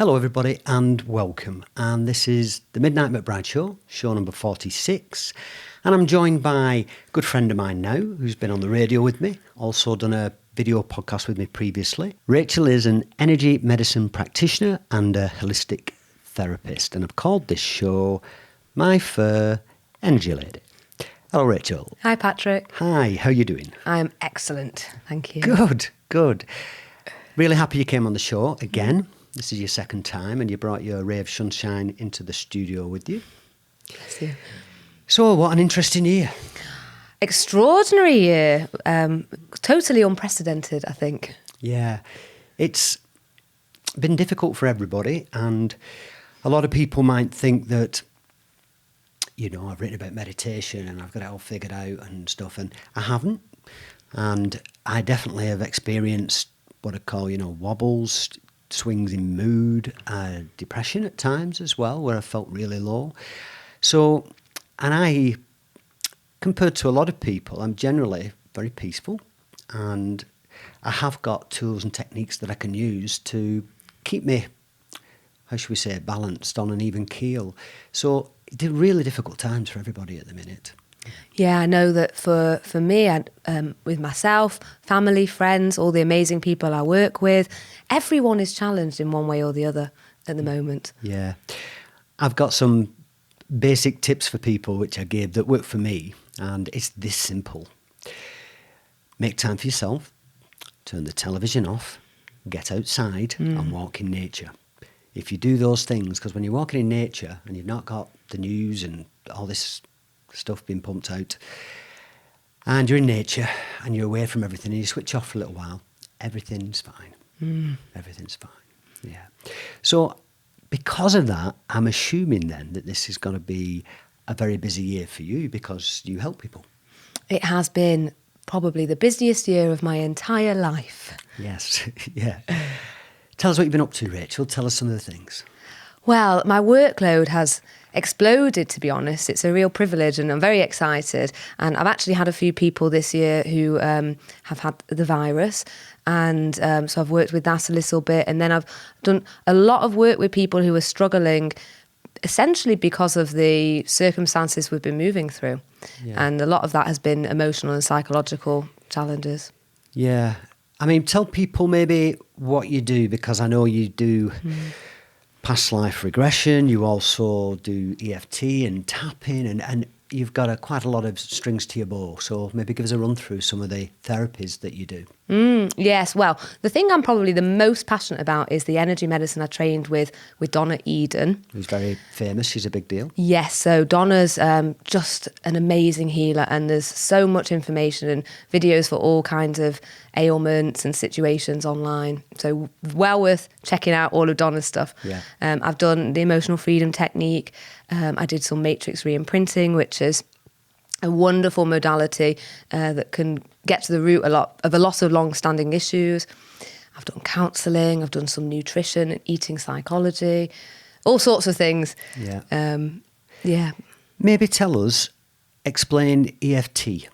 Hello everybody and welcome. And this is the Midnight McBride show number 46. And I'm joined by a good friend of mine now who's been on the radio with me, also done a video podcast with me previously. Rachel is an energy medicine practitioner and a holistic therapist. And I've called this show My Fair Energy Lady. Hello Rachel. Hi Patrick. Hi, how are you doing? I'm excellent, thank you. Good. Really happy you came on the show again. This is your second time and you brought your ray of sunshine into the studio with you. Bless you. So, what an interesting year. Extraordinary year. Totally unprecedented, I think. Yeah. It's been difficult for everybody, and a lot of people might think that, you know, I've written about meditation and I've got it all figured out and stuff, and I haven't. And I definitely have experienced what I call, wobbles, swings in mood, depression at times as well, where I felt really low. So, and I, compared to a lot of people, I'm generally very peaceful, and I have got tools and techniques that I can use to keep me, how should we say, balanced on an even keel. So, really difficult times for everybody at the minute. Yeah, I know that for me, with myself, family, friends, all the amazing people I work with, everyone is challenged in one way or the other at the moment. Yeah. I've got some basic tips for people which I gave that work for me, and it's this simple. Make time for yourself, turn the television off, get outside and walk in nature. If you do those things, because when you're walking in nature and you've not got the news and all this stuff being pumped out, and you're in nature and you're away from everything and you switch off for a little while, everything's fine. Everything's fine. Yeah. So because of that, I'm assuming then that this is going to be a very busy year for you because you help people. It has been probably the busiest year of my entire life. Yes. Yeah. Tell us what you've been up to, Rachel. Tell us some of the things. Well, my workload has exploded, to be honest. It's a real privilege and I'm very excited. And I've actually had a few people this year who have had the virus. And so I've worked with that a little bit. And then I've done a lot of work with people who are struggling essentially because of the circumstances we've been moving through. Yeah. And a lot of that has been emotional and psychological challenges. Yeah. I mean, tell people maybe what you do, because I know you do past life regression, you also do EFT and tapping, and you've got quite a lot of strings to your bow. So maybe give us a run through some of the therapies that you do. Yes, well, the thing I'm probably the most passionate about is the energy medicine I trained with Donna Eden. Who's very famous, she's a big deal. Yes, so Donna's just an amazing healer, and there's so much information and videos for all kinds of ailments and situations online. So well worth checking out all of Donna's stuff. Yeah. I've done the emotional freedom technique. I did some matrix re-imprinting, which is a wonderful modality that can get to the root of a lot of long-standing issues. I've done counselling, I've done some nutrition and eating psychology, all sorts of things. Yeah. Yeah. Maybe tell us, explain EFT.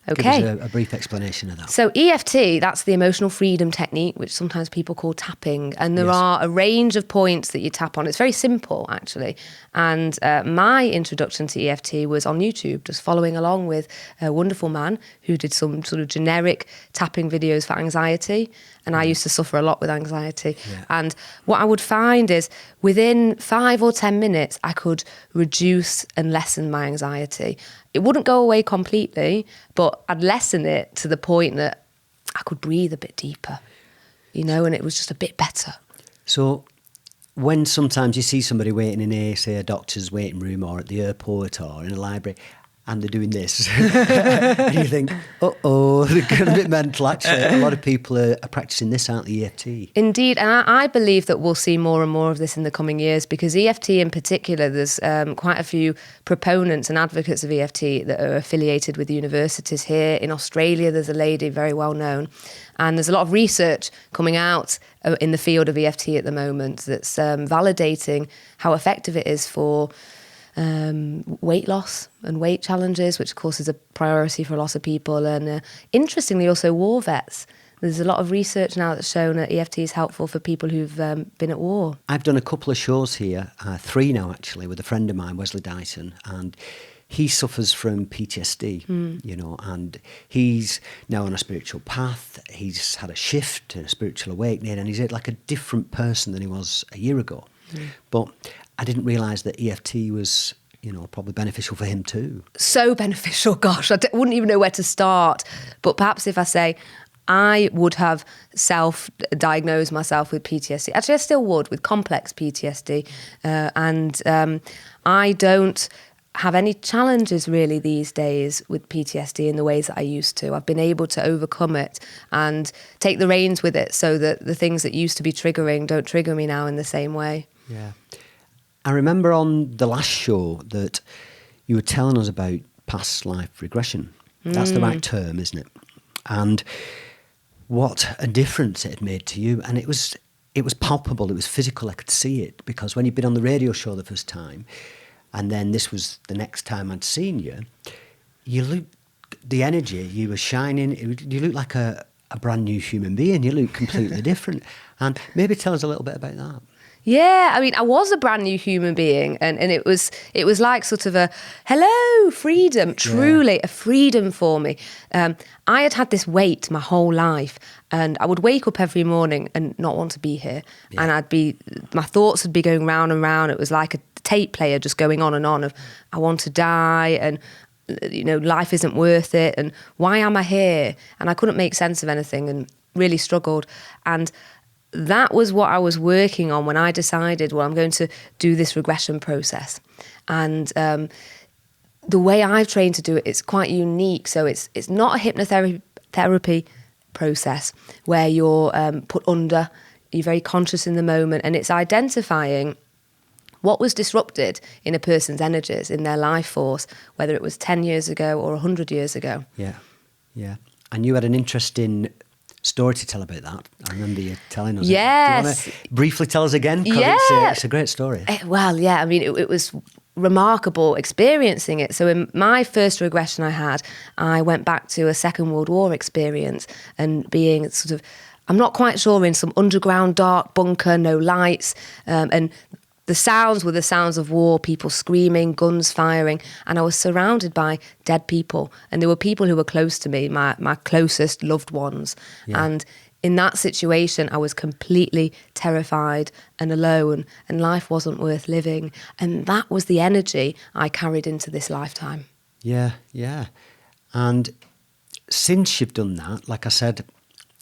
Okay. Give us a brief explanation of that. So EFT, that's the emotional freedom technique, which sometimes people call tapping. And there are a range of points that you tap on. It's very simple, actually. And my introduction to EFT was on YouTube, just following along with a wonderful man who did some sort of generic tapping videos for anxiety. And I used to suffer a lot with anxiety. Yeah. And what I would find is within 5 or 10 minutes, I could reduce and lessen my anxiety. It wouldn't go away completely, but I'd lessen it to the point that I could breathe a bit deeper, and it was just a bit better. So when sometimes you see somebody waiting in say a doctor's waiting room or at the airport or in a library, and they're doing this, and you think, they're getting a bit mental. Actually, a lot of people are practicing this, aren't they, EFT? Indeed, and I believe that we'll see more and more of this in the coming years, because EFT in particular, there's quite a few proponents and advocates of EFT that are affiliated with universities here. In Australia, there's a lady very well known, and there's a lot of research coming out in the field of EFT at the moment that's validating how effective it is for weight loss and weight challenges, which of course is a priority for a lot of people, and interestingly also war vets. There's a lot of research now that's shown that EFT is helpful for people who've been at war. I've done a couple of shows here, 3 now actually, with a friend of mine, Wesley Dyson, and he suffers from PTSD, and he's now on a spiritual path. He's had a shift and a spiritual awakening, and he's like a different person than he was a year ago. But I didn't realise that EFT was, probably beneficial for him too. So beneficial, gosh, I wouldn't even know where to start. But perhaps if I say, I would have self-diagnosed myself with PTSD. Actually, I still would, with complex PTSD. I don't have any challenges really these days with PTSD in the ways that I used to. I've been able to overcome it and take the reins with it so that the things that used to be triggering don't trigger me now in the same way. Yeah. I remember on the last show that you were telling us about past life regression. That's the right term, isn't it? And what a difference it had made to you. And it was palpable, it was physical, I could see it. Because when you'd been on the radio show the first time, and then this was the next time I'd seen you, you looked, the energy, you were shining, you looked like a brand new human being, you looked completely different. And maybe tell us a little bit about that. Yeah, I mean, I was a brand new human being, and it was like sort of a, hello, freedom, truly a freedom for me. I had this weight my whole life, and I would wake up every morning and not want to be here. Yeah. And my thoughts would be going round and round. It was like a tape player just going on and on of, I want to die, and life isn't worth it, and why am I here? And I couldn't make sense of anything and really struggled. And that was what I was working on when I decided, well, I'm going to do this regression process. And the way I've trained to do it, it's quite unique. So it's not a hypnotherapy process where you're put under, you're very conscious in the moment, and it's identifying what was disrupted in a person's energies, in their life force, whether it was 10 years ago or 100 years ago. Yeah, yeah. And you had an interesting story to tell about that. I remember you telling us. Yes. Do you want to briefly tell us again? Yeah. It's a great story. Well, yeah, I mean, it was remarkable experiencing it. So in my first regression I went back to a Second World War experience and being sort of, I'm not quite sure, in some underground dark bunker, no lights, and the sounds were the sounds of war, people screaming, guns firing, and I was surrounded by dead people. And there were people who were close to me, my closest loved ones. Yeah. And in that situation, I was completely terrified and alone, and life wasn't worth living. And that was the energy I carried into this lifetime. Yeah, yeah. And since you've done that, like I said,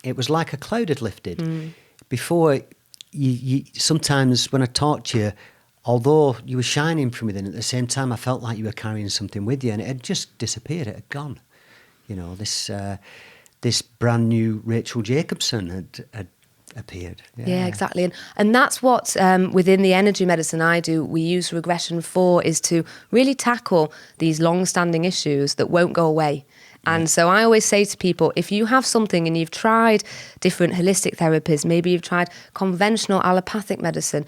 it was like a cloud had lifted. Before, you sometimes when I talked to you, although you were shining from within, at the same time I felt like you were carrying something with you, and it had just disappeared. It had gone. This brand new Rachel Jacobson had appeared. Yeah, exactly. And that's what within the energy medicine I do, we use regression for, is to really tackle these long-standing issues that won't go away. And so I always say to people, if you have something and you've tried different holistic therapies, maybe you've tried conventional allopathic medicine,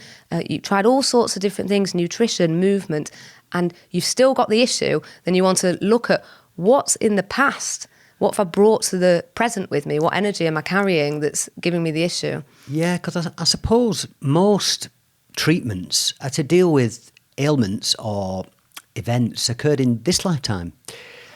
you've tried all sorts of different things, nutrition, movement, and you've still got the issue, then you want to look at what's in the past. What have I brought to the present with me? What energy am I carrying that's giving me the issue? Yeah, because I suppose most treatments are to deal with ailments or events occurred in this lifetime.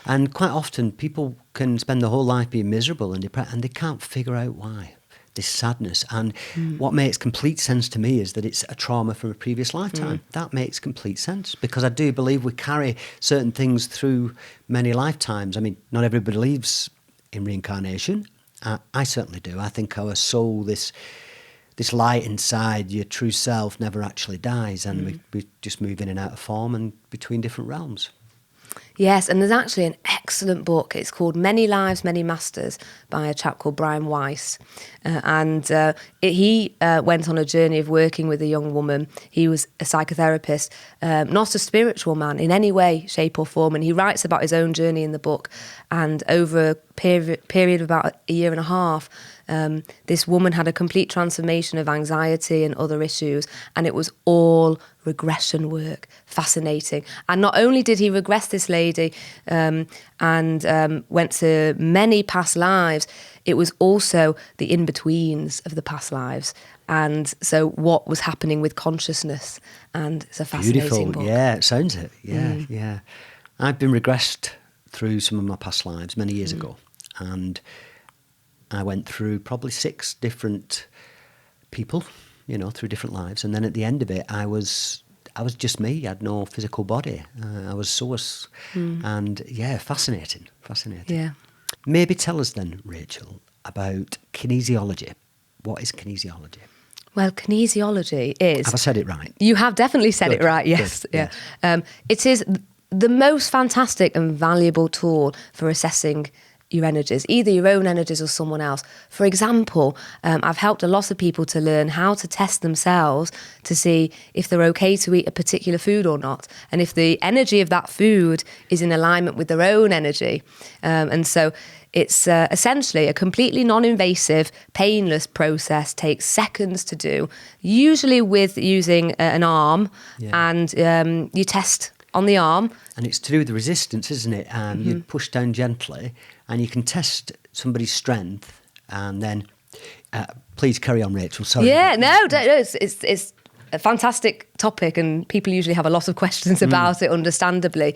And quite often people can spend their whole life being miserable and depressed, and they can't figure out why. This sadness. And what makes complete sense to me is that it's a trauma from a previous lifetime. That makes complete sense, because I do believe we carry certain things through many lifetimes. I mean, not everybody believes in reincarnation. I certainly do. I think our soul, this light inside, your true self, never actually dies, and we just move in and out of form and between different realms. Yes, and there's actually an excellent book. It's called Many Lives, Many Masters by a chap called Brian Weiss. He went on a journey of working with a young woman. He was a psychotherapist, not a spiritual man in any way, shape or form. And he writes about his own journey in the book. And over a period of about a year and a half, This woman had a complete transformation of anxiety and other issues, and it was all regression work. Fascinating. And not only did he regress this lady and went to many past lives, it was also the in-betweens of the past lives. And so what was happening with consciousness. And it's a fascinating book. Yeah, it sounds it. Yeah. I've been regressed through some of my past lives many years ago. And I went through probably 6 different people, through different lives. And then at the end of it, I was just me. I had no physical body. I was source. And fascinating. Yeah. Maybe tell us then, Rachel, about kinesiology. What is kinesiology? Well, kinesiology is... Have I said it right? You have definitely said Good. it right, yes. Good. Yeah. It is the most fantastic and valuable tool for assessing your energies, either your own energies or someone else. For example, I've helped a lot of people to learn how to test themselves to see if they're okay to eat a particular food or not, and if the energy of that food is in alignment with their own energy. And so it's essentially a completely non-invasive, painless process, takes seconds to do, usually with using an arm, and you test on the arm. And it's to do with the resistance, isn't it? You push down gently and you can test somebody's strength, and then please carry on, Rachel. Sorry. Yeah, it's a fantastic topic, and people usually have a lot of questions about it, understandably.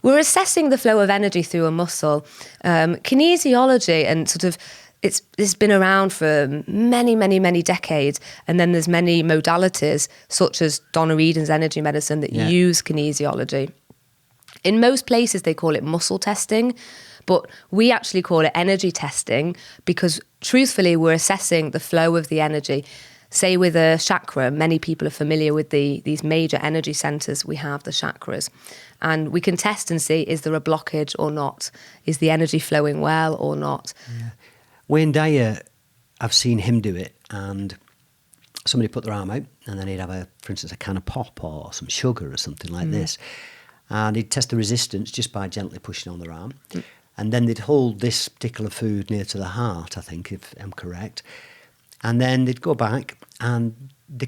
We're assessing the flow of energy through a muscle. Kinesiology and sort of it's been around for many, many, many decades, and then there's many modalities such as Donna Eden's energy medicine that use kinesiology. In most places they call it muscle testing, but we actually call it energy testing because truthfully we're assessing the flow of the energy. Say with a chakra, many people are familiar with these major energy centres we have, the chakras. And we can test and see, is there a blockage or not? Is the energy flowing well or not? Yeah. Wayne Dyer, I've seen him do it, and somebody put their arm out and then he'd have, for instance, a can of pop or some sugar or something like this. And he'd test the resistance just by gently pushing on their arm. And then they'd hold this particular food near to the heart, I think, if I'm correct. And then they'd go back and they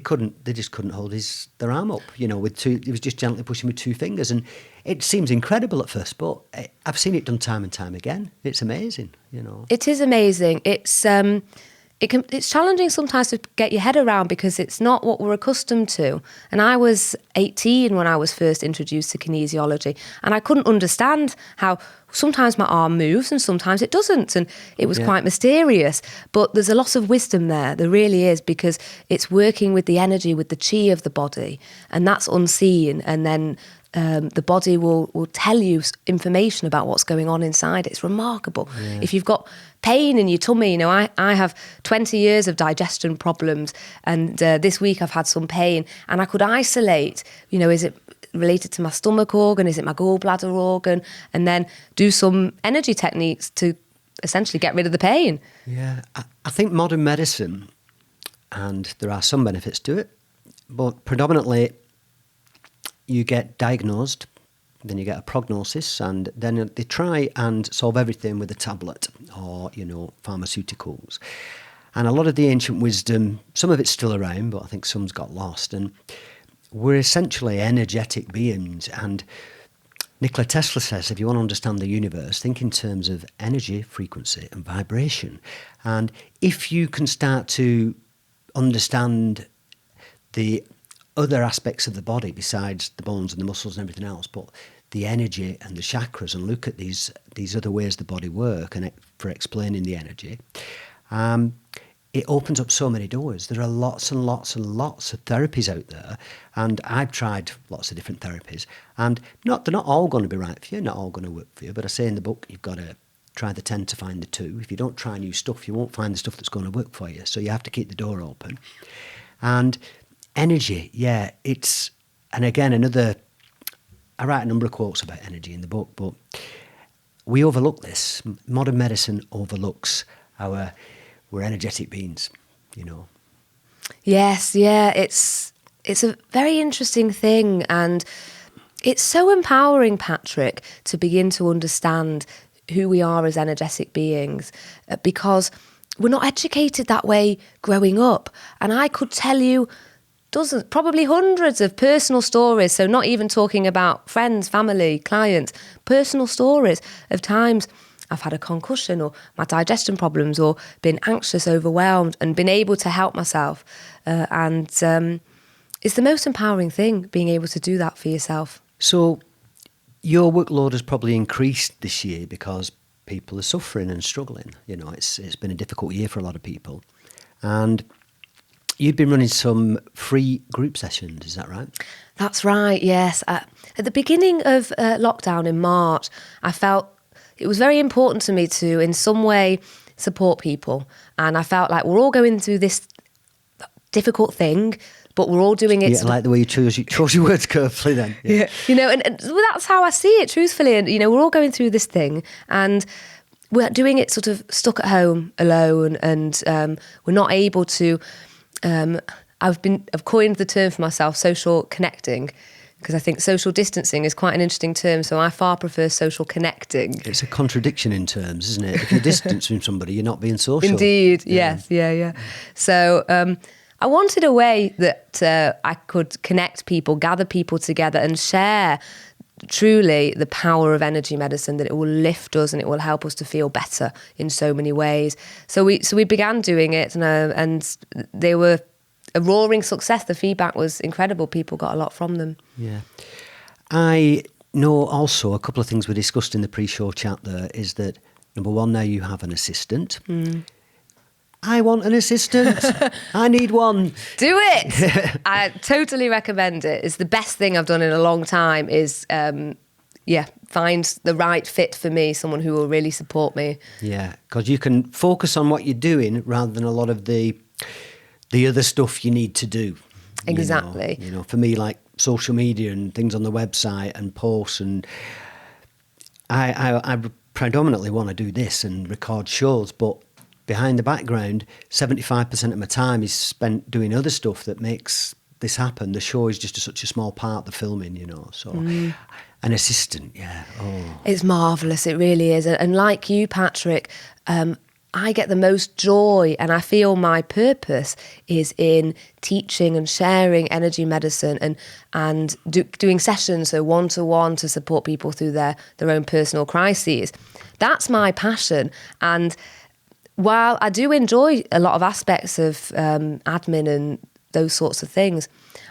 just couldn't hold their arm up, with two. He was just gently pushing with 2 fingers. And it seems incredible at first, but I've seen it done time and time again. It's amazing, It is amazing. It's challenging sometimes to get your head around because it's not what we're accustomed to. And I was 18 when I was first introduced to kinesiology, and I couldn't understand how sometimes my arm moves and sometimes it doesn't, and it was quite mysterious. But there's a lot of wisdom there really is, because it's working with the energy, with the chi of the body, and that's unseen. And then the body will tell you information about what's going on inside. It's remarkable. Yeah. If you've got pain in your tummy, I have 20 years of digestion problems, and this week I've had some pain, and I could isolate, is it related to my stomach organ, is it my gallbladder organ, and then do some energy techniques to essentially get rid of the pain. Yeah, I think modern medicine, and there are some benefits to it, but predominantly you get diagnosed, then you get a prognosis, and then they try and solve everything with a tablet or, pharmaceuticals. And a lot of the ancient wisdom, some of it's still around, but I think some's got lost. And we're essentially energetic beings. And Nikola Tesla says, if you want to understand the universe, think in terms of energy, frequency, and vibration. And if you can start to understand the other aspects of the body besides the bones and the muscles and everything else, but the energy and the chakras, and look at these other ways the body work and for explaining the energy, it opens up so many doors. There are lots and lots and lots of therapies out there, and I've tried lots of different therapies, and they're not all going to be right for you, not all going to work for you, but I say in the book you've got to try the 10 to find the 2. If you don't try new stuff, you won't find the stuff that's going to work for you, so you have to keep the door open. And energy, and again, I write a number of quotes about energy in the book, but we overlook this. Modern medicine overlooks we're energetic beings, Yes, it's a very interesting thing, and it's so empowering, Patrick, to begin to understand who we are as energetic beings, because we're not educated that way growing up. And I could tell you dozens, probably hundreds of personal stories. So not even talking about friends, family, clients, personal stories of times I've had a concussion or my digestion problems or been anxious, overwhelmed, and been able to help myself. It's the most empowering thing, being able to do that for yourself. So your workload has probably increased this year because people are suffering and struggling. You know, it's been a difficult year for a lot of people. And you've been running some free group sessions, is that right? That's right, yes. At the beginning of lockdown in March, I felt it was very important to me to, in some way, support people. And I felt like we're all going through this difficult thing, but we're all doing it. Yeah, I like the way you chose your words carefully then. Yeah. You know, and that's how I see it, truthfully. And, you know, we're all going through this thing and we're doing it sort of stuck at home alone, and we're not able to... I've coined the term for myself, social connecting, because I think social distancing is quite an interesting term. So I far prefer social connecting. It's a contradiction in terms, isn't it? If you're distant from somebody, you're not being social. Indeed, yes, yeah. So I wanted a way that I could connect people, gather people together and share truly the power of energy medicine, that it will lift us and it will help us to feel better in so many ways. So we began doing it, and they were a roaring success. The feedback was incredible. People got a lot from them. Yeah. I know also a couple of things we discussed in the pre-show chat there is that, number one, now you have an assistant. I want an assistant. I need one. Do it. I totally recommend it. It's the best thing I've done in a long time is, find the right fit for me, someone who will really support me. Yeah, because you can focus on what you're doing rather than a lot of the other stuff you need to do. Exactly. You know, for me, like social media and things on the website and posts, and I predominantly want to do this and record shows, but behind the background, 75% of my time is spent doing other stuff that makes this happen. The show is just such a small part, the filming, you know. So an assistant, yeah. Oh. It's marvellous, it really is. And like you, Patrick, I get the most joy, and I feel my purpose is in teaching and sharing energy medicine and doing sessions, so one-to-one, to support people through their own personal crises. That's my passion. And while I do enjoy a lot of aspects of admin and those sorts of things,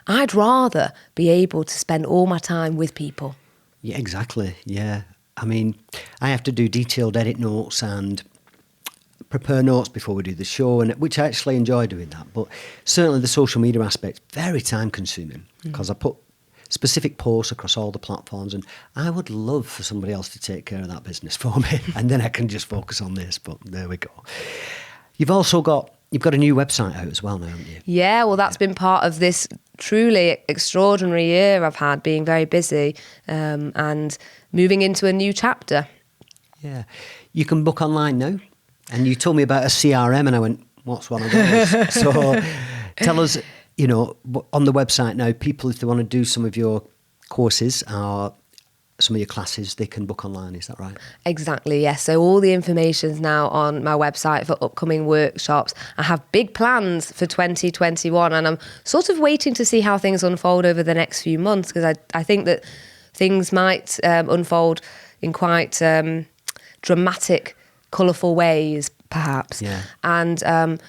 I'd rather be able to spend all my time with people. Yeah, exactly. Yeah. I mean, I have to do detailed edit notes and prepare notes before we do the show, and which I actually enjoy doing that. But certainly the social media aspect, very time consuming, because I put specific posts across all the platforms, and I would love for somebody else to take care of that business for me, and then I can just focus on this. But there we go. You've got a new website out as well now, haven't you? Yeah, well, that's been part of this truly extraordinary year I've had, being very busy and moving into a new chapter. Yeah. You can book online now. And you told me about a CRM, and I went, what's one of those? So tell us, you know, on the website now, people, if they want to do some of your courses or some of your classes, they can book online, is that right? Exactly, yes. So all the information's now on my website for upcoming workshops. I have big plans for 2021, and I'm sort of waiting to see how things unfold over the next few months, because I think that things might unfold in quite dramatic, colourful ways, perhaps. Yeah. And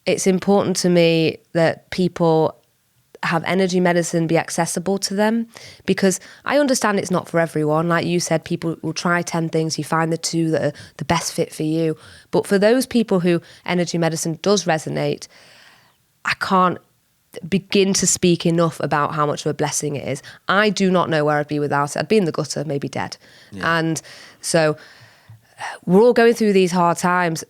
it's important to me that people have energy medicine be accessible to them, because I understand it's not for everyone. Like you said, people will try 10 things, you find the 2 that are the best fit for you. But for those people who energy medicine does resonate, I can't begin to speak enough about how much of a blessing it is. I do not know where I'd be without it. I'd be in the gutter, maybe dead. Yeah. And so we're all going through these hard times.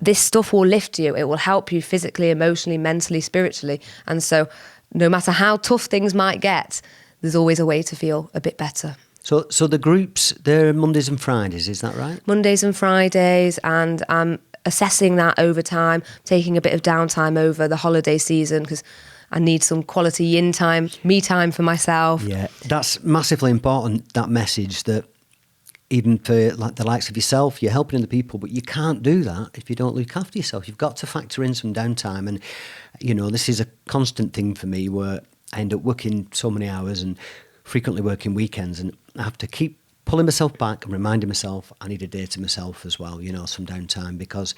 This stuff will lift you. It will help you physically, emotionally, mentally, spiritually. And so no matter how tough things might get, there's always a way to feel a bit better. So the groups, they're Mondays and Fridays, is that right? Mondays and Fridays, and I'm assessing that over time, taking a bit of downtime over the holiday season, because I need some quality yin time, me time for myself. Yeah, that's massively important, that message that even for like the likes of yourself, you're helping other people, but you can't do that if you don't look after yourself. You've got to factor in some downtime. And, you know, this is a constant thing for me where I end up working so many hours and frequently working weekends, and I have to keep pulling myself back and reminding myself I need a day to myself as well, you know, some downtime, because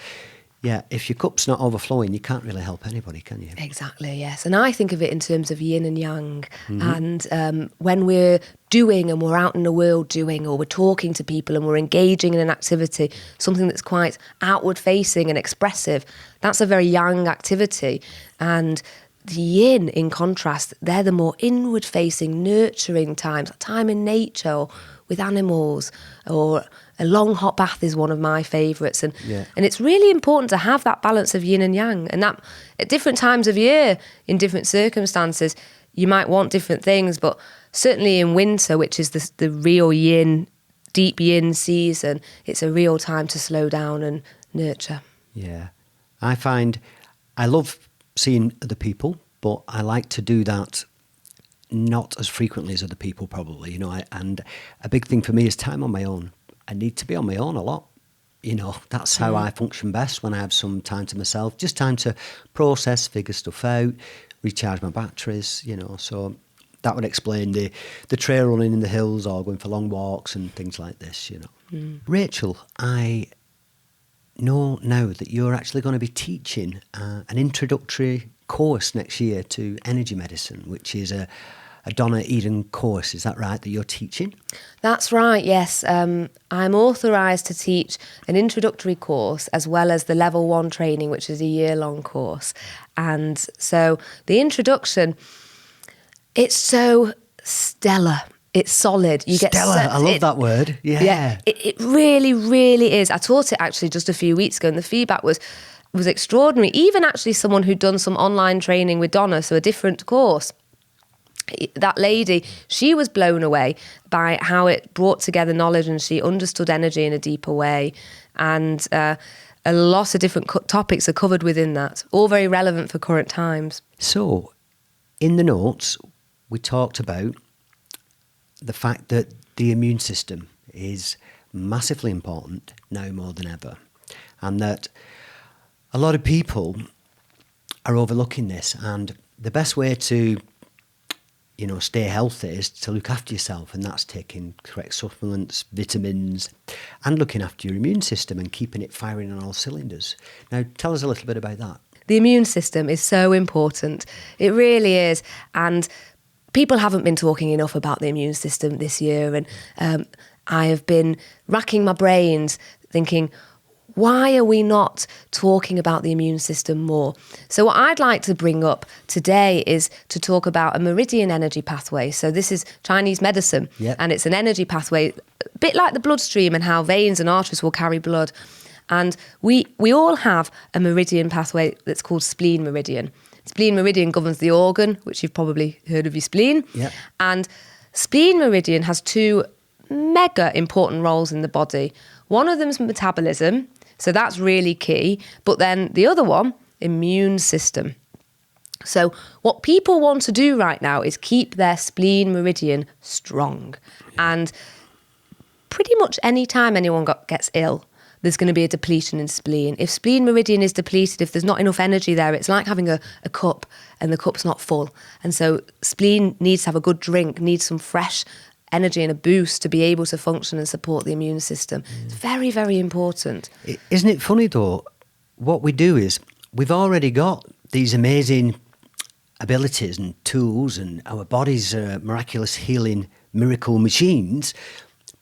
yeah, if your cup's not overflowing, you can't really help anybody, can you? Exactly, yes. And I think of it in terms of yin and yang. And when we're doing and we're out in the world doing, or we're talking to people and we're engaging in an activity, something that's quite outward facing and expressive, that's a very yang activity. And the yin, in contrast, they're the more inward facing, nurturing times, time in nature or with animals, or a long hot bath is one of my favourites. And it's really important to have that balance of yin and yang. And that at different times of year, in different circumstances, you might want different things. But certainly in winter, which is the real yin, deep yin season, it's a real time to slow down and nurture. Yeah. I find I love seeing other people, but I like to do that not as frequently as other people, probably, you know. And a big thing for me is time on my own. I need to be on my own a lot. You know, that's how I function best, when I have some time to myself, just time to process, figure stuff out, recharge my batteries, you know. So that would explain the trail running in the hills or going for long walks and things like this, you know. Rachel, I know now that you're actually going to be teaching an introductory course next year to energy medicine, which is a Donna Eden course. Is that right, that you're teaching? That's right, yes. I'm authorised to teach an introductory course as well as the level 1 training, which is a year-long course. And so the introduction, it's so stellar. It's solid. You get stellar. I love that word. Yeah. It really, really is. I taught it actually just a few weeks ago, and the feedback was extraordinary. Even actually someone who'd done some online training with Donna, so a different course, that lady, she was blown away by how it brought together knowledge, and she understood energy in a deeper way. And a lot of different topics are covered within that, all very relevant for current times. So, in the notes, we talked about the fact that the immune system is massively important now more than ever, and that a lot of people are overlooking this. And the best way to, you know, stay healthy is to look after yourself, and that's taking correct supplements, vitamins, and looking after your immune system and keeping it firing on all cylinders. Now, tell us a little bit about that. The immune system is so important. It really is. And people haven't been talking enough about the immune system this year. And I have been racking my brains thinking, why are we not talking about the immune system more? So what I'd like to bring up today is to talk about a meridian energy pathway. So this is Chinese medicine, and it's an energy pathway, a bit like the bloodstream and how veins and arteries will carry blood. And we all have a meridian pathway that's called spleen meridian. Spleen meridian governs the organ, which you've probably heard of your spleen. Yep. And spleen meridian has 2 mega important roles in the body. One of them is metabolism, so that's really key. But then the other one, immune system. So what people want to do right now is keep their spleen meridian strong. And pretty much any time anyone gets ill, there's going to be a depletion in spleen. If spleen meridian is depleted, if there's not enough energy there, it's like having a cup and the cup's not full. And so spleen needs to have a good drink, needs some fresh energy and a boost to be able to function and support the immune system. It's very, very important. Isn't it funny though? What we do is we've already got these amazing abilities and tools, and our bodies are miraculous healing miracle machines,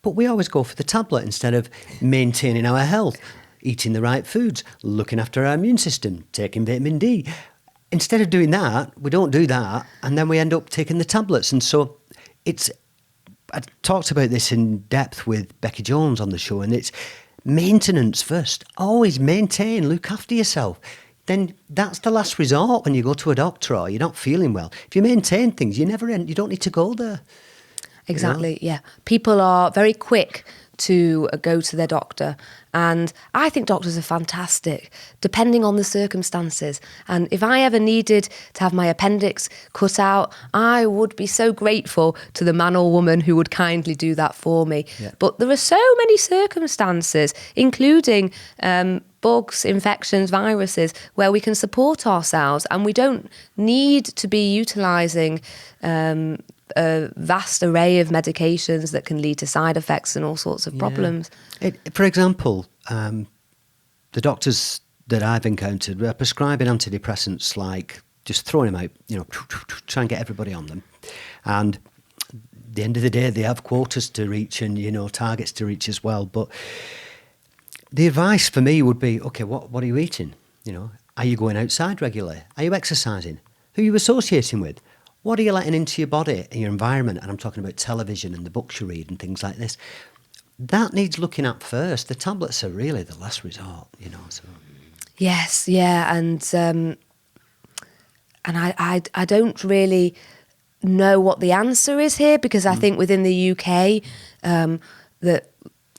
but we always go for the tablet instead of maintaining our health, eating the right foods, looking after our immune system, taking vitamin D. Instead of doing that, we don't do that, and then we end up taking the tablets. And so I talked about this in depth with Becky Jones on the show, and it's maintenance first. Always maintain, look after yourself. Then that's the last resort when you go to a doctor or you're not feeling well. If you maintain things, you don't need to go there. Exactly, yeah. People are very quick to go to their doctor. And I think doctors are fantastic, depending on the circumstances. And if I ever needed to have my appendix cut out, I would be so grateful to the man or woman who would kindly do that for me. Yeah. But there are so many circumstances, including bugs, infections, viruses, where we can support ourselves, and we don't need to be utilising a vast array of medications that can lead to side effects and all sorts of problems. For example, the doctors that I've encountered are prescribing antidepressants, like just throwing them out, try and get everybody on them. And at the end of the day, they have quotas to reach and, targets to reach as well. But the advice for me would be, okay, what are you eating? Are you going outside regularly? Are you exercising? Who are you associating with? What are you letting into your body and your environment? And I'm talking about television and the books you read and things like this. That needs looking at first. The tablets are really the last resort, So. Yes, yeah, and I don't really know what the answer is here, because I think within the UK that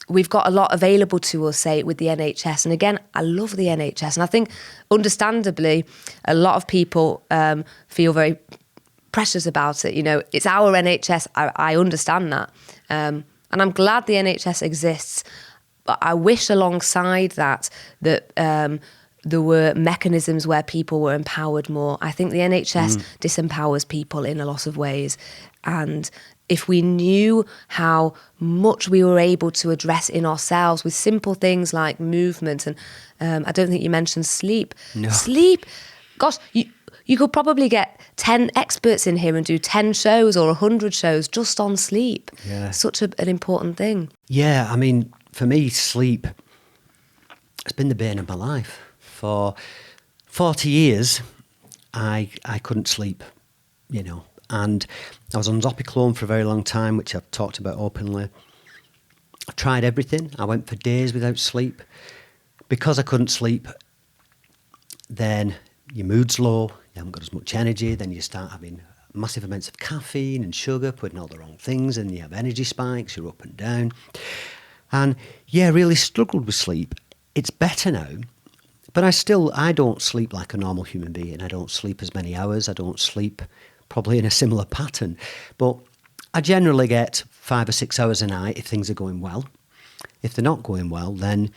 we've got a lot available to us, say, with the NHS. And again, I love the NHS. And I think, understandably, a lot of people feel very precious about it. It's our NHS. I understand that. And I'm glad the NHS exists. But I wish alongside that there were mechanisms where people were empowered more. I think the NHS disempowers people in a lot of ways. And if we knew how much we were able to address in ourselves with simple things like movement, and I don't think you mentioned sleep. No. Sleep, gosh, you could probably get 10 experts in here and do 10 shows or 100 shows just on sleep. Yeah. Such an important thing. Yeah, I mean, for me, sleep has been the bane of my life. For 40 years, I couldn't sleep, and I was on Zopiclone for a very long time, which I've talked about openly. I tried everything. I went for days without sleep. Because I couldn't sleep, then your mood's low, you haven't got as much energy, then you start having massive amounts of caffeine and sugar, putting all the wrong things, and you have energy spikes, you're up and down. And yeah, really struggled with sleep. It's better now, but I don't sleep like a normal human being. I don't sleep as many hours. I don't sleep probably in a similar pattern. But I generally get 5 or 6 hours a night if things are going well. If they're not going well, then,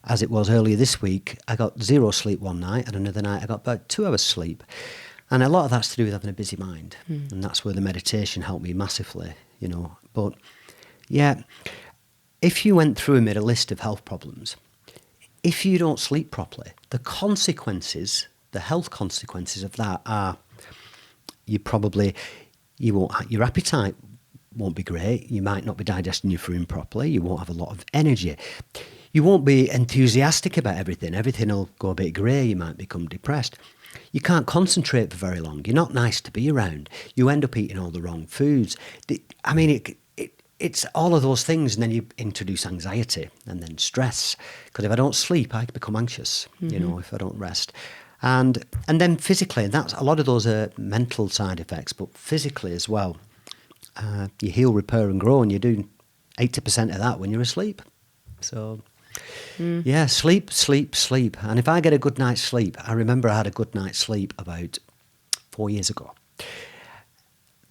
as it was earlier this week, I got 0 sleep one night, and another night I got about 2 hours sleep. And a lot of that's to do with having a busy mind. And that's where the meditation helped me massively, But yeah, if you went through and made a list of health problems, if you don't sleep properly, the consequences, the health consequences of that are your appetite won't be great. You might not be digesting your food properly. You won't have a lot of energy. You won't be enthusiastic about everything. Everything will go a bit grey. You might become depressed. You can't concentrate for very long. You're not nice to be around. You end up eating all the wrong foods. I mean, it's all of those things, and then you introduce anxiety and then stress. Because if I don't sleep, I become anxious, if I don't rest. And then physically, and a lot of those are mental side effects, but physically as well. You heal, repair and grow, and you do 80% of that when you're asleep. So, yeah, sleep. And if I get a good night's sleep, I remember I had a good night's sleep about 4 years ago.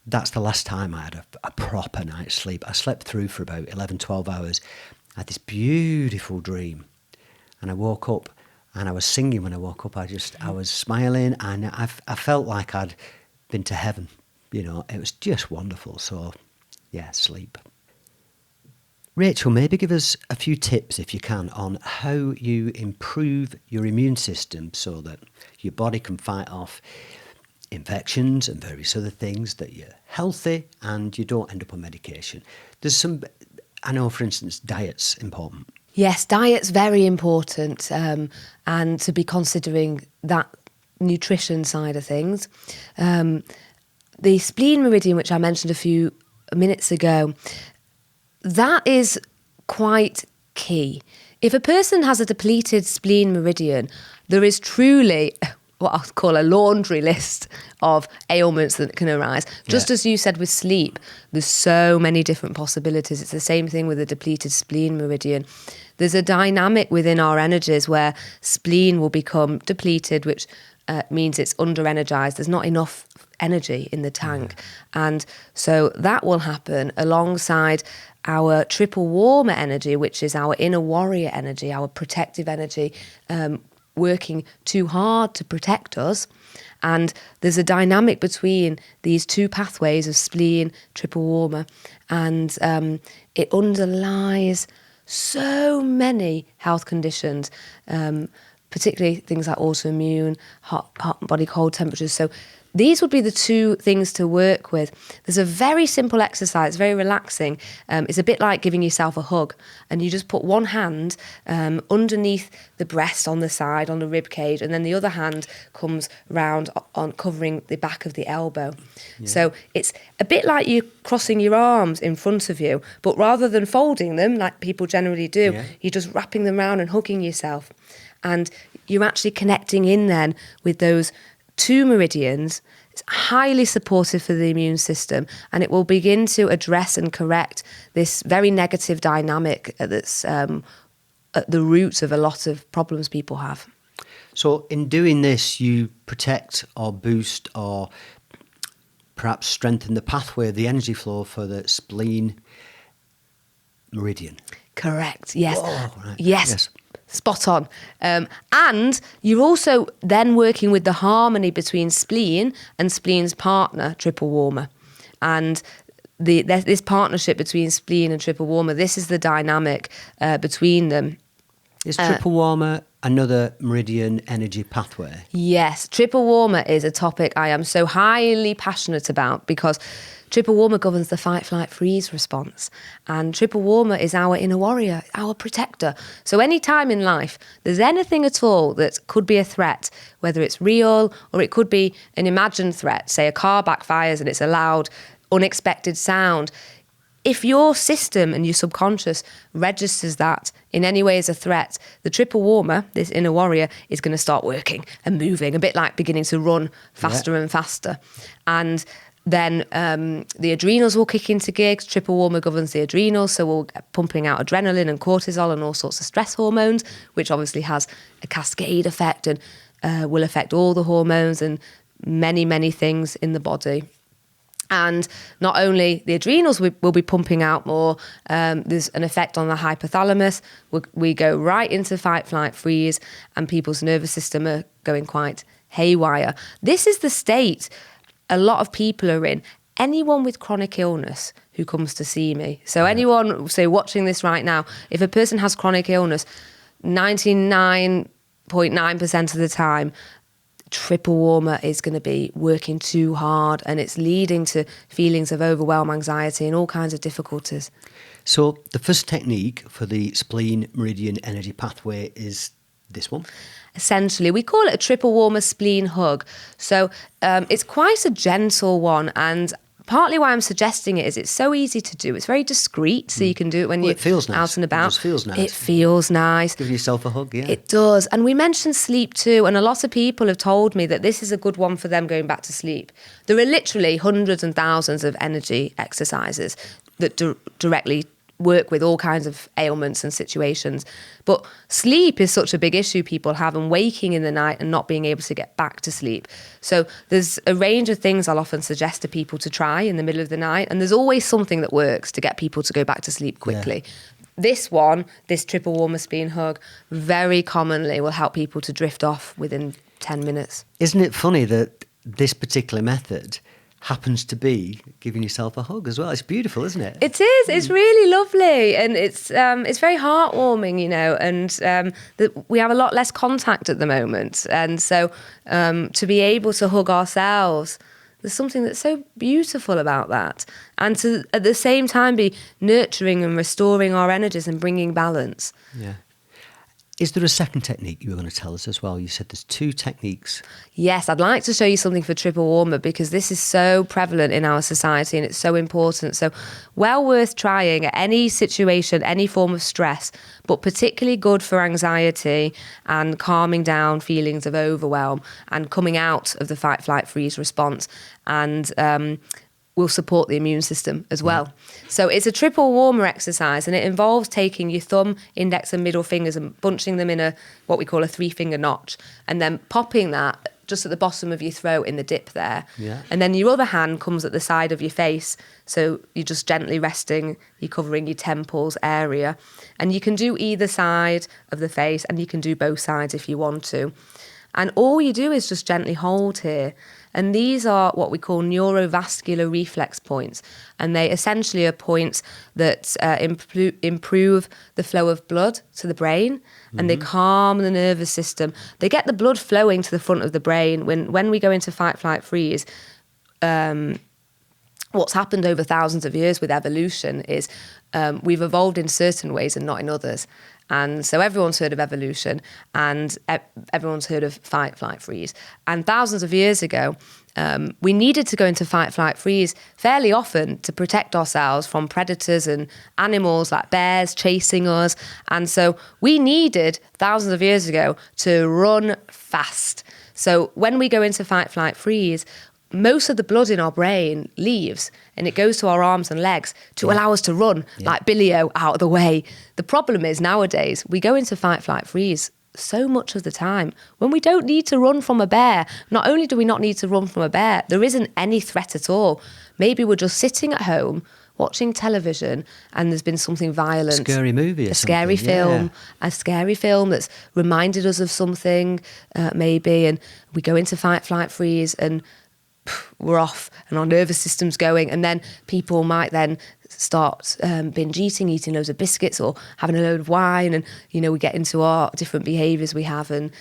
That's the last time I had a proper night's sleep. I slept through for about 11, 12 hours. I had this beautiful dream. And I woke up and I was singing when I woke up. I was smiling, and I felt like I'd been to heaven. It was just wonderful. So, yeah, sleep. Rachel, maybe give us a few tips, if you can, on how you improve your immune system so that your body can fight off infections and various other things, that you're healthy and you don't end up on medication. I know, for instance, diet's important. Yes, diet's very important, and to be considering that nutrition side of things. The spleen meridian, which I mentioned a few minutes ago, that is quite key. If a person has a depleted spleen meridian, there is truly, what I'll call a laundry list of ailments that can arise. Just as you said with sleep, there's so many different possibilities. It's the same thing with a depleted spleen meridian. There's a dynamic within our energies where spleen will become depleted, which means it's under-energized. There's not enough energy in the tank. And so that will happen alongside our triple warmer energy, which is our inner warrior energy, our protective energy, working too hard to protect us. And there's a dynamic between these two pathways of spleen, triple warmer, and it underlies so many health conditions, particularly things like autoimmune, hot body cold temperatures. So these would be the two things to work with. There's a very simple exercise, very relaxing. It's a bit like giving yourself a hug, and you just put one hand underneath the breast on the side, on the rib cage, and then the other hand comes round on covering the back of the elbow. Yeah. So it's a bit like you crossing your arms in front of you, but rather than folding them like people generally do, you're just wrapping them around and hugging yourself. And you're actually connecting in then with those two meridians. It's highly supportive for the immune system, and it will begin to address and correct this very negative dynamic that's at the root of a lot of problems people have. So in doing this, you protect or boost or perhaps strengthen the pathway of the energy flow for the spleen meridian. Correct, yes. Whoa, right. Yes. Spot on. And you're also then working with the harmony between spleen and spleen's partner, triple warmer. And this partnership between spleen and triple warmer, this is the dynamic between them. Is triple warmer another meridian energy pathway? Yes. Triple warmer is a topic I am so highly passionate about because triple warmer governs the fight, flight, freeze response. And triple warmer is our inner warrior, our protector. So any time in life there's anything at all that could be a threat, whether it's real or it could be an imagined threat, say a car backfires and it's a loud, unexpected sound, if your system and your subconscious registers that in any way as a threat, the triple warmer, this inner warrior, is going to start working and moving, a bit like beginning to run faster and faster. And then the adrenals will kick into gear. Triple warmer governs the adrenals, so we'll get pumping out adrenaline and cortisol and all sorts of stress hormones, which obviously has a cascade effect and will affect all the hormones and many, many things in the body. And not only the adrenals will be pumping out more, there's an effect on the hypothalamus. We go right into fight, flight, freeze, and people's nervous system are going quite haywire. This is the state a lot of people are in. Anyone with chronic illness who comes to see me. So anyone, say, watching this right now, if a person has chronic illness, 99.9% of the time, triple warmer is going to be working too hard, and it's leading to feelings of overwhelm, anxiety, and all kinds of difficulties. So the first technique for the spleen meridian energy pathway is this one? Essentially, we call it a triple warmer spleen hug. So it's quite a gentle one, and partly why I'm suggesting it is it's so easy to do. It's very discreet, so you can do it when you're out and about. It just feels nice. It feels nice. Give yourself a hug, yeah. It does. And we mentioned sleep too, and a lot of people have told me that this is a good one for them going back to sleep. There are literally hundreds and thousands of energy exercises that directly work with all kinds of ailments and situations. But sleep is such a big issue people have, and waking in the night and not being able to get back to sleep. So there's a range of things I'll often suggest to people to try in the middle of the night, and there's always something that works to get people to go back to sleep quickly. Yeah. This one, this triple warmer spleen hug, very commonly will help people to drift off within 10 minutes. Isn't it funny that this particular method happens to be giving yourself a hug as well? It's beautiful, isn't it? It is. It's really lovely, and it's very heartwarming, you know. And we have a lot less contact at the moment, and so to be able to hug ourselves, there's something that's so beautiful about that, and to at the same time be nurturing and restoring our energies and bringing balance. Yeah. Is there a second technique you were going to tell us as well? You said there's 2 techniques. Yes, I'd like to show you something for triple warmer because this is so prevalent in our society and it's so important. So well worth trying at any situation, any form of stress, but particularly good for anxiety and calming down feelings of overwhelm and coming out of the fight, flight, freeze response. And will support the immune system as well. So it's a triple warmer exercise, and it involves taking your thumb, index and middle fingers and bunching them in a what we call a 3-finger notch, and then popping that just at the bottom of your throat in the dip there. Yeah. And then your other hand comes at the side of your face, so you're just gently resting, you're covering your temples area. And you can do either side of the face, and you can do both sides if you want to. And all you do is just gently hold here. And these are what we call neurovascular reflex points. And they essentially are points that improve the flow of blood to the brain, and they calm the nervous system. They get the blood flowing to the front of the brain. When we go into fight, flight, freeze, what's happened over thousands of years with evolution is we've evolved in certain ways and not in others. And so everyone's heard of evolution and everyone's heard of fight, flight, freeze. And thousands of years ago, we needed to go into fight, flight, freeze fairly often to protect ourselves from predators and animals like bears chasing us. And so we needed, thousands of years ago, to run fast. So when we go into fight, flight, freeze, most of the blood in our brain leaves and it goes to our arms and legs to allow us to run like Billy-O out of the way. The problem is nowadays we go into fight, flight, freeze so much of the time when we don't need to run from a bear. Not only do we not need to run from a bear, there isn't any threat at all. Maybe we're just sitting at home watching television and there's been something violent. Scary movie or something. A scary film that's reminded us of something maybe, and we go into fight, flight, freeze and we're off and our nervous system's going, and then people might then start binge eating loads of biscuits or having a load of wine, and we get into our different behaviours we have, and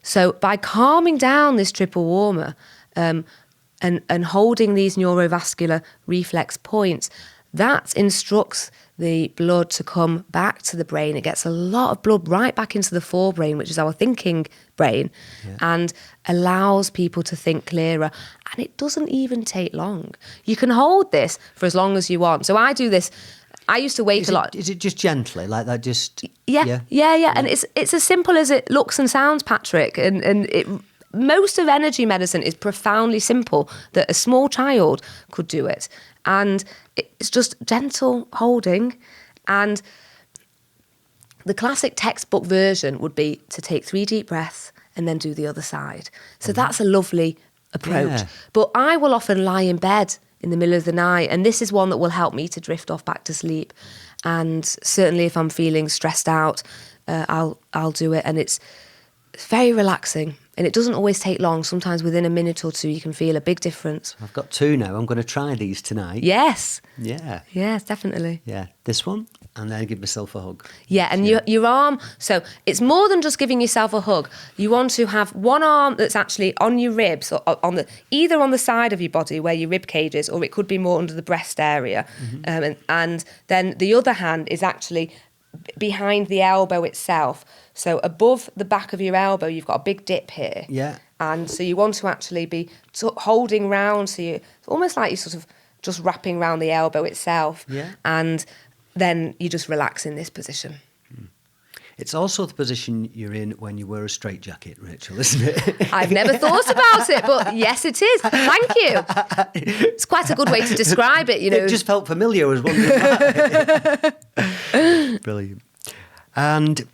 so by calming down this triple warmer and holding these neurovascular reflex points, that instructs the blood to come back to the brain. It gets a lot of blood right back into the forebrain, which is our thinking brain, and allows people to think clearer. And it doesn't even take long. You can hold this for as long as you want. So I do this. I used to wake a lot. Is it just gently like that? Just yeah. And it's as simple as it looks and sounds, Patrick. And it. Most of energy medicine is profoundly simple, that a small child could do it. And it's just gentle holding. And the classic textbook version would be to take 3 deep breaths and then do the other side. So that's a lovely approach. Yeah. But I will often lie in bed in the middle of the night, and this is one that will help me to drift off back to sleep. And certainly if I'm feeling stressed out, I'll do it. And it's very relaxing. And it doesn't always take long. Sometimes within a minute or two, you can feel a big difference. I've got 2 now. I'm going to try these tonight. Yes. Yeah. Yes, definitely. Yeah. This one, and then give myself a hug. Yeah, and your arm. So it's more than just giving yourself a hug. You want to have one arm that's actually on your ribs, or either on the side of your body where your rib cage is, or it could be more under the breast area. And then the other hand is actually behind the elbow itself. So above the back of your elbow, you've got a big dip here. Yeah. And so you want to actually be holding round, so it's almost like you're sort of just wrapping around the elbow itself. Yeah. And then you just relax in this position. It's also the position you're in when you wear a straitjacket, Rachel, isn't it? I've never thought about it, but yes, it is. Thank you. It's quite a good way to describe it, It just felt familiar. I was wondering why. Brilliant. And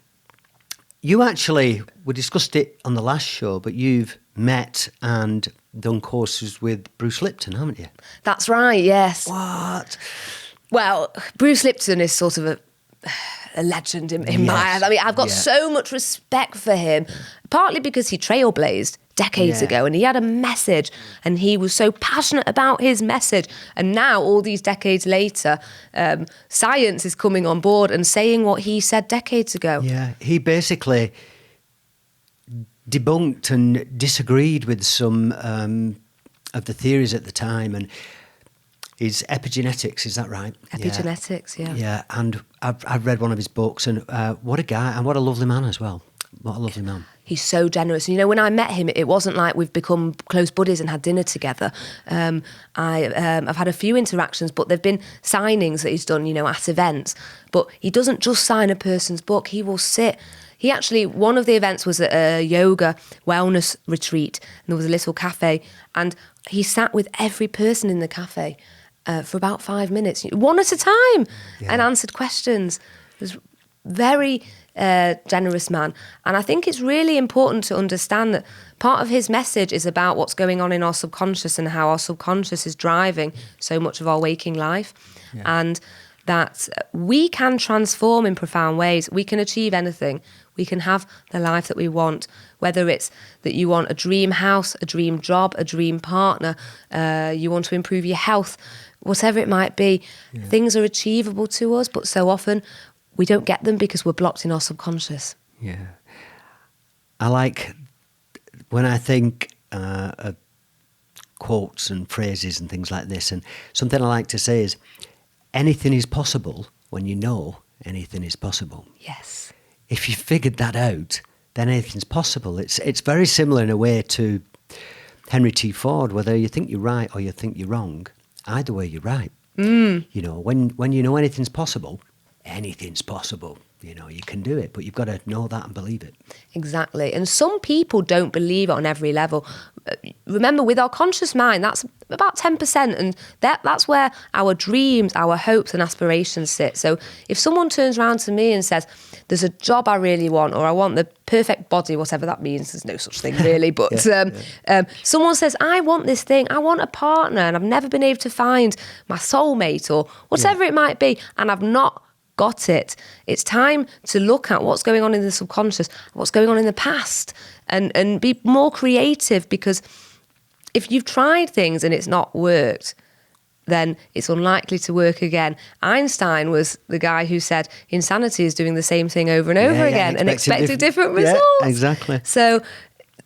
you actually, we discussed it on the last show, but you've met and done courses with Bruce Lipton, haven't you? That's right, yes. What? Well, Bruce Lipton is sort of a legend in my eyes. I mean, I've got so much respect for him, partly because he trailblazed decades ago and he had a message and he was so passionate about his message. And now, all these decades later, science is coming on board and saying what he said decades ago. Yeah, he basically debunked and disagreed with some of the theories at the time. And is epigenetics, is that right? Epigenetics, yeah. Yeah, and I've read one of his books, and what a guy, and what a lovely man as well. What a lovely man. He's so generous. And, when I met him, it wasn't like we've become close buddies and had dinner together. I've had a few interactions, but there've been signings that he's done, at events. But he doesn't just sign a person's book. He will sit. He actually, one of the events was at a yoga wellness retreat, and there was a little cafe, and he sat with every person in the cafe for about 5 minutes, one at a time, and answered questions. It was very generous man. And I think it's really important to understand that part of his message is about what's going on in our subconscious and how our subconscious is driving so much of our waking life. Yeah. And that we can transform in profound ways. We can achieve anything. We can have the life that we want, whether it's that you want a dream house, a dream job, a dream partner, you want to improve your health, whatever it might be. Yeah. Things are achievable to us, but so often we don't get them because we're blocked in our subconscious. Yeah. I like when I think of quotes and phrases and things like this, and something I like to say is, anything is possible when you know anything is possible. Yes. If you figured that out, then anything's possible. It's very similar in a way to Henry T. Ford, whether you think you're right or you think you're wrong, either way you're right. When you know anything's possible, anything's possible. You can do it, but you've got to know that and believe it. Exactly. And some people don't believe it on every level. Remember, with our conscious mind, that's about 10%, and that's where our dreams, our hopes and aspirations sit. So if someone turns around to me and says, there's a job I really want, or I want the perfect body, whatever that means, there's no such thing really, but someone says, I want this thing, I want a partner, and I've never been able to find my soulmate, or whatever it might be, and I've not got it. It's time to look at what's going on in the subconscious, what's going on in the past, and be more creative, because if you've tried things and it's not worked, then it's unlikely to work again. Einstein was the guy who said insanity is doing the same thing over and over again and expecting different results. Yeah, exactly. So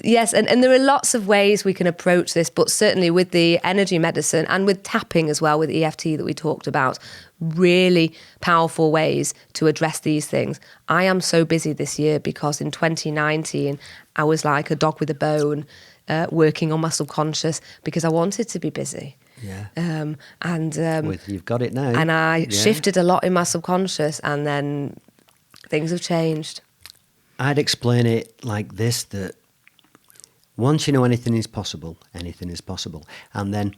yes, and there are lots of ways we can approach this, but certainly with the energy medicine and with tapping as well, with EFT that we talked about, really powerful ways to address these things. I am so busy this year because in 2019, I was like a dog with a bone, working on my subconscious because I wanted to be busy. Yeah. You've got it now. And I shifted a lot in my subconscious, and then things have changed. I'd explain it like this, that once you know anything is possible. And then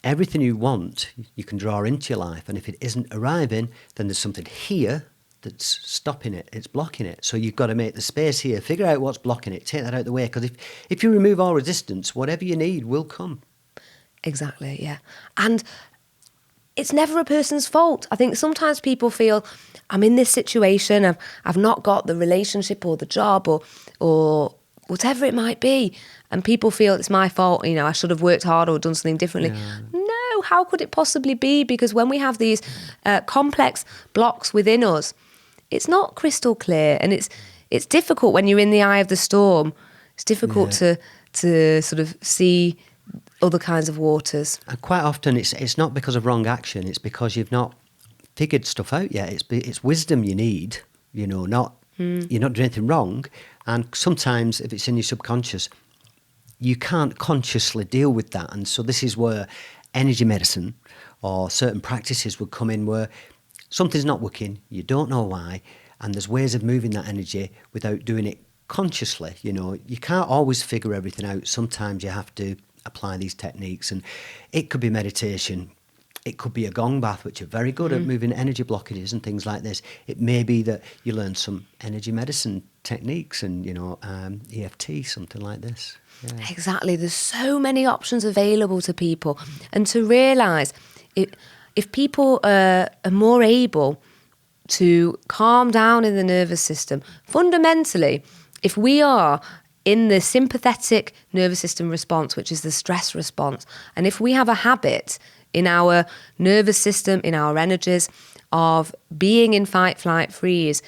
everything you want, you can draw into your life. And if it isn't arriving, then there's something here that's stopping it. It's blocking it. So you've got to make the space here, figure out what's blocking it, take that out of the way. Because if you remove all resistance, whatever you need will come. Exactly, yeah. And it's never a person's fault. I think sometimes people feel, I'm in this situation, I've not got the relationship or the job or whatever it might be, and people feel it's my fault, I should have worked harder or done something differently. Yeah. No, how could it possibly be? Because when we have these complex blocks within us, it's not crystal clear, and it's difficult when you're in the eye of the storm. It's difficult to sort of see other kinds of waters. And quite often it's not because of wrong action, it's because you've not figured stuff out yet. It's wisdom you need, you're not doing anything wrong. And sometimes if it's in your subconscious, you can't consciously deal with that. And so this is where energy medicine or certain practices would come in, where something's not working, you don't know why, and there's ways of moving that energy without doing it consciously. You can't always figure everything out. Sometimes you have to apply these techniques, and it could be meditation, it could be a gong bath, which are very good at moving energy blockages and things like this. It may be that you learn some energy medicine techniques and EFT, something like this. Yeah. Exactly. There's so many options available to people, and to realise if people are more able to calm down in the nervous system, fundamentally, if we are in the sympathetic nervous system response, which is the stress response, and if we have a habit in our nervous system, in our energies, of being in fight, flight, freeze,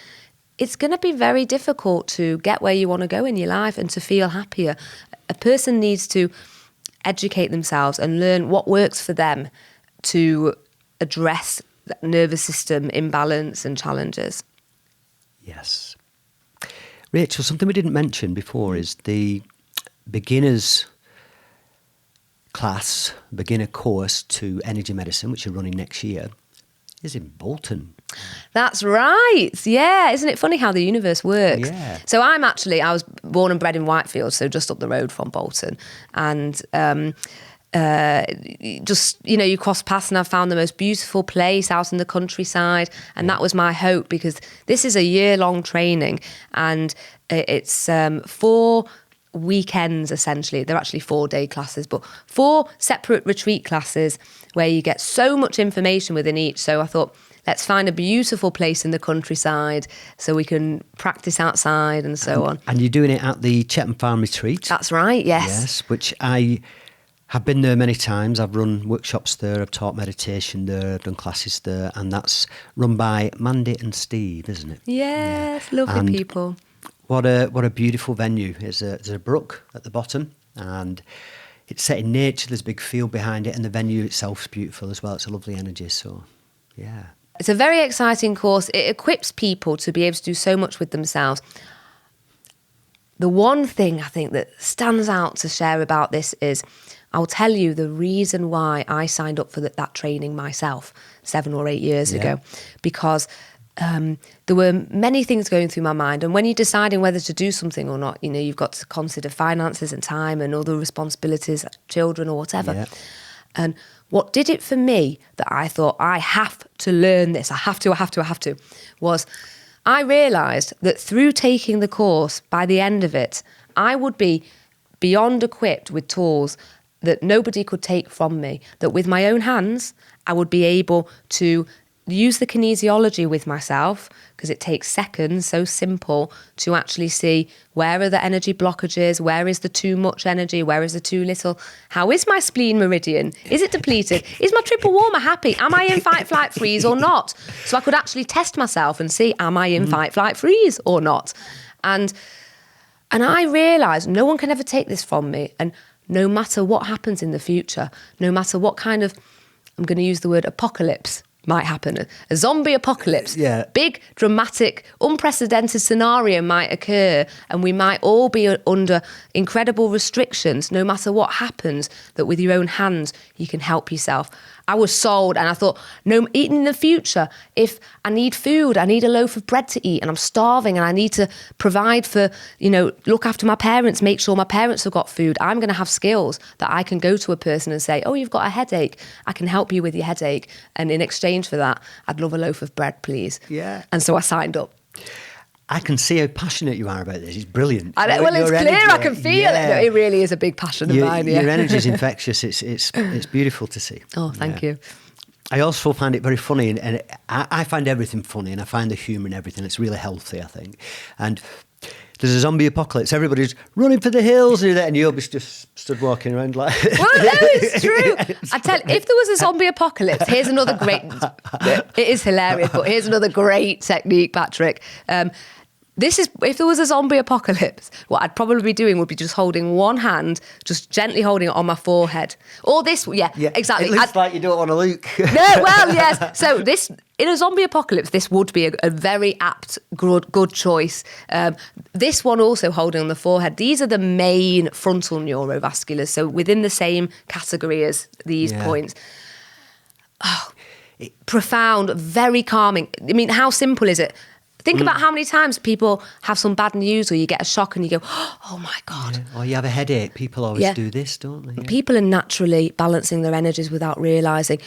it's going to be very difficult to get where you want to go in your life and to feel happier. A person needs to educate themselves and learn what works for them, to address nervous system imbalance and challenges. Yes. Rachel, something we didn't mention before is the beginners class, beginner course to energy medicine, which you're running next year, is in Bolton. That's right. Yeah. Isn't it funny how the universe works? Yeah. So I was born and bred in Whitefield, so just up the road from Bolton. And you cross paths and I've found the most beautiful place out in the countryside. And that was my hope, because this is a year-long training and it's 4 weekends, essentially. They're actually 4-day classes, but 4 separate retreat classes where you get so much information within each. So I thought, let's find a beautiful place in the countryside so we can practice outside and so on. And you're doing it at the Chetton Farm Retreat. That's right, yes. Yes, which I have been there many times. I've run workshops there, I've taught meditation there, I've done classes there, and that's run by Mandy and Steve, isn't it? Yes, lovely And people. What a beautiful venue. There's a brook at the bottom, and it's set in nature. There's a big field behind it, and the venue itself's beautiful as well. It's a lovely energy, so yeah. It's a very exciting course. It equips people to be able to do so much with themselves. The one thing I think that stands out to share about this is, I'll tell you the reason why I signed up for that training myself 7 or 8 years ago, because there were many things going through my mind. And when you're deciding whether to do something or not, you've got to consider finances and time and other responsibilities, children or whatever. Yeah. And what did it for me that I thought, I have to learn this, I have to, was I realised that through taking the course, by the end of it, I would be beyond equipped with tools that nobody could take from me, that with my own hands, I would be able to use the kinesiology with myself, because it takes seconds, so simple, to actually see where are the energy blockages, where is the too much energy, where is the too little, how is my spleen meridian, is it depleted, is my triple warmer happy, am I in fight, flight, freeze or not? So I could actually test myself and see, am I in fight, flight, freeze or not? And I realised no one can ever take this from me, and no matter what happens in the future, no matter what kind of, I'm going to use the word apocalypse, might happen, a zombie apocalypse, big, dramatic, unprecedented scenario might occur, and we might all be under incredible restrictions. No matter what happens, that with your own hands, you can help yourself. I was sold, and I thought, no, even in the future, if I need food, I need a loaf of bread to eat, and I'm starving, and I need to provide for, look after my parents, make sure my parents have got food, I'm going to have skills that I can go to a person and say, oh, you've got a headache, I can help you with your headache, and in exchange for that, I'd love a loaf of bread, please. Yeah. And so I signed up. I can see how passionate you are about this. It's brilliant. Well, it's clear. I can feel it. No, it really is a big passion of mine. Yeah. Your energy is infectious. It's beautiful to see. Oh, thank you. I also find it very funny, and I find everything funny, and I find the humour in everything. It's really healthy, I think. And there's a zombie apocalypse. Everybody's running for the hills, and you'll be just stood walking around like... Well, no, it's true. I tell you, if there was a zombie apocalypse, here's another great... It is hilarious, but here's another great technique, Patrick. If there was a zombie apocalypse, what I'd probably be doing would be just holding one hand, just gently holding it on my forehead. Or this, exactly. It looks like you don't want to look. No, well, yes. So in a zombie apocalypse, this would be a very apt, good choice. This one also holding on the forehead. These are the main frontal neurovasculars, so within the same category as these points. Oh, profound, very calming. I mean, how simple is it? Think about how many times people have some bad news, or you get a shock and you go, oh my God. Yeah. Or you have a headache. People always do this, don't they? Yeah. People are naturally balancing their energies without realising.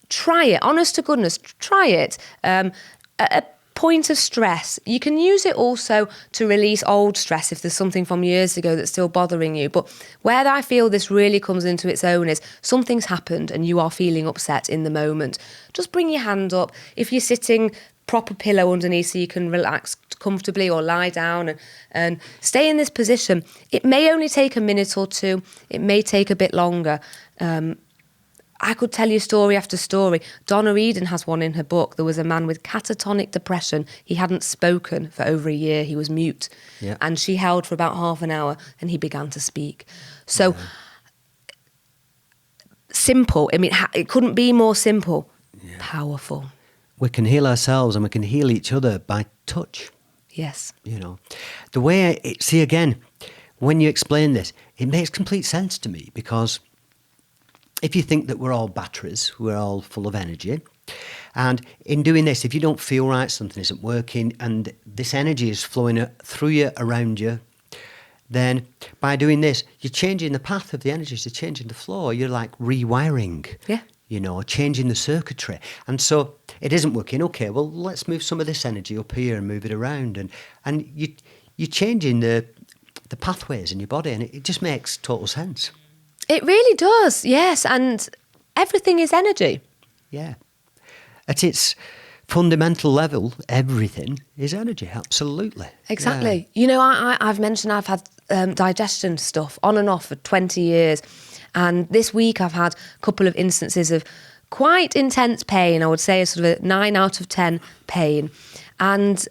Try it. Honest to goodness, try it. At a point of stress, you can use it also to release old stress if there's something from years ago that's still bothering you. But where I feel this really comes into its own is something's happened and you are feeling upset in the moment. Just bring your hand up. If you're sitting, proper pillow underneath so you can relax comfortably, or lie down and stay in this position. It may only take a minute or two. It may take a bit longer. I could tell you story after story. Donna Eden has one in her book. There was a man with catatonic depression. He hadn't spoken for over a year. He was mute. Yeah. And she held for about half an hour and he began to speak. So simple. I mean, it couldn't be more simple. Yeah. Powerful. We can heal ourselves and we can heal each other by touch. Yes. The way see again, when you explain this, it makes complete sense to me, because if you think that we're all batteries, we're all full of energy, and in doing this, if you don't feel right, something isn't working, and this energy is flowing through you, around you, then by doing this, you're changing the path of the energies, you're changing the flow, you're like rewiring. Yeah. Changing the circuitry. And so it isn't working. Okay, well, let's move some of this energy up here and move it around. And you're changing the pathways in your body, and it just makes total sense. It really does, yes. And everything is energy. Yeah. At its fundamental level, everything is energy, absolutely. Exactly. Yeah. I've mentioned I've had digestion stuff on and off for 20 years. And this week I've had a couple of instances of quite intense pain. I would say a sort of a 9 out of 10 pain. And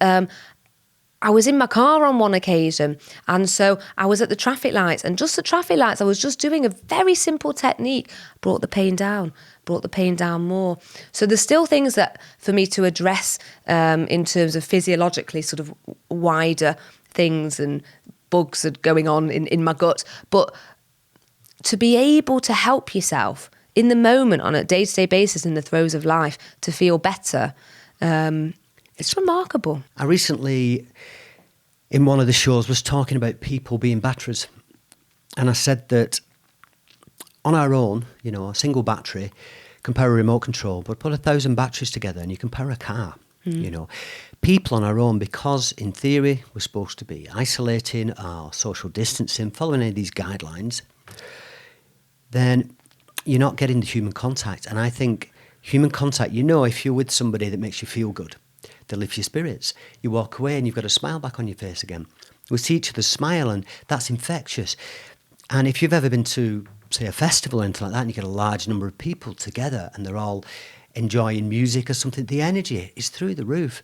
I was in my car on one occasion. And so I was at the traffic lights. And just the traffic lights, I was just doing a very simple technique. Brought the pain down more. So there's still things that for me to address in terms of physiologically sort of wider things, and bugs are going on in my gut. But to be able to help yourself in the moment on a day-to-day basis in the throes of life to feel better, it's remarkable. I recently, in one of the shows, was talking about people being batteries. And I said that on our own, a single battery can power a remote control, but put 1,000 batteries together and you can power a car. People on our own, because in theory we're supposed to be isolating our social distancing, following any of these guidelines, then you're not getting the human contact. And I think human contact, if you're with somebody that makes you feel good, that lifts your spirits, you walk away and you've got a smile back on your face again. We see each other smile, and that's infectious. And if you've ever been to, say, a festival or anything like that, and you get a large number of people together and they're all enjoying music or something, the energy is through the roof.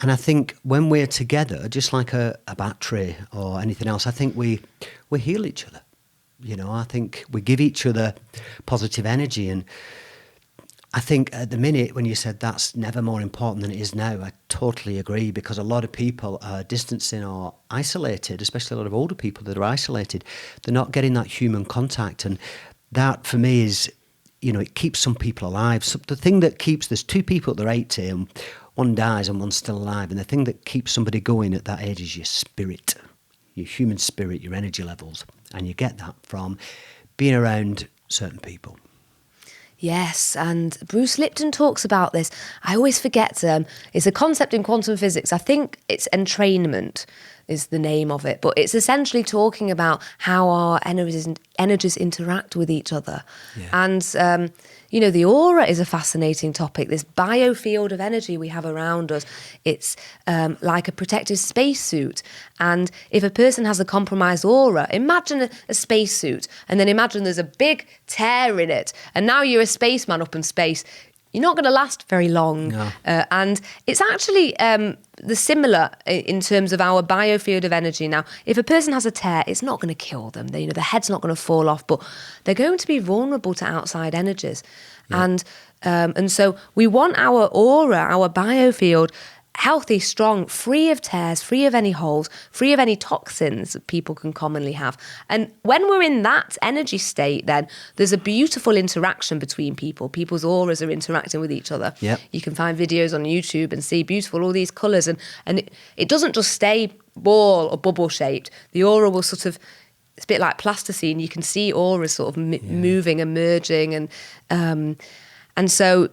And I think when we're together, just like a battery or anything else, I think we heal each other. I think we give each other positive energy. And I think at the minute, when you said that's never more important than it is now, I totally agree, because a lot of people are distancing or isolated, especially a lot of older people that are isolated. They're not getting that human contact. And that, for me, is, it keeps some people alive. So the thing that keeps, there's two people that are 80 and one dies and one's still alive. And the thing that keeps somebody going at that age is your spirit, your human spirit, your energy levels. And you get that from being around certain people. Yes, and Bruce Lipton talks about this. I always forget, it's a concept in quantum physics. I think it's entrainment is the name of it. But it's essentially talking about how our energies interact with each other. Yeah. And, the aura is a fascinating topic, this biofield of energy we have around us. It's like a protective spacesuit. And if a person has a compromised aura, imagine a spacesuit, and then imagine there's a big tear in it, and now you're a spaceman up in space. You're not going to last very long. No. And it's actually the similar in terms of our biofield of energy. Now, if a person has a tear, it's not going to kill them. Their head's not going to fall off, but they're going to be vulnerable to outside energies. Yeah. And so we want our aura, our biofield, healthy, strong, free of tears, free of any holes, free of any toxins that people can commonly have. And when we're in that energy state, then there's a beautiful interaction between people. People's auras are interacting with each other. Yep. You can find videos on YouTube and see beautiful, all these colours. And it doesn't just stay ball or bubble shaped. The aura will sort of, it's a bit like plasticine. You can see auras sort of moving and merging. And so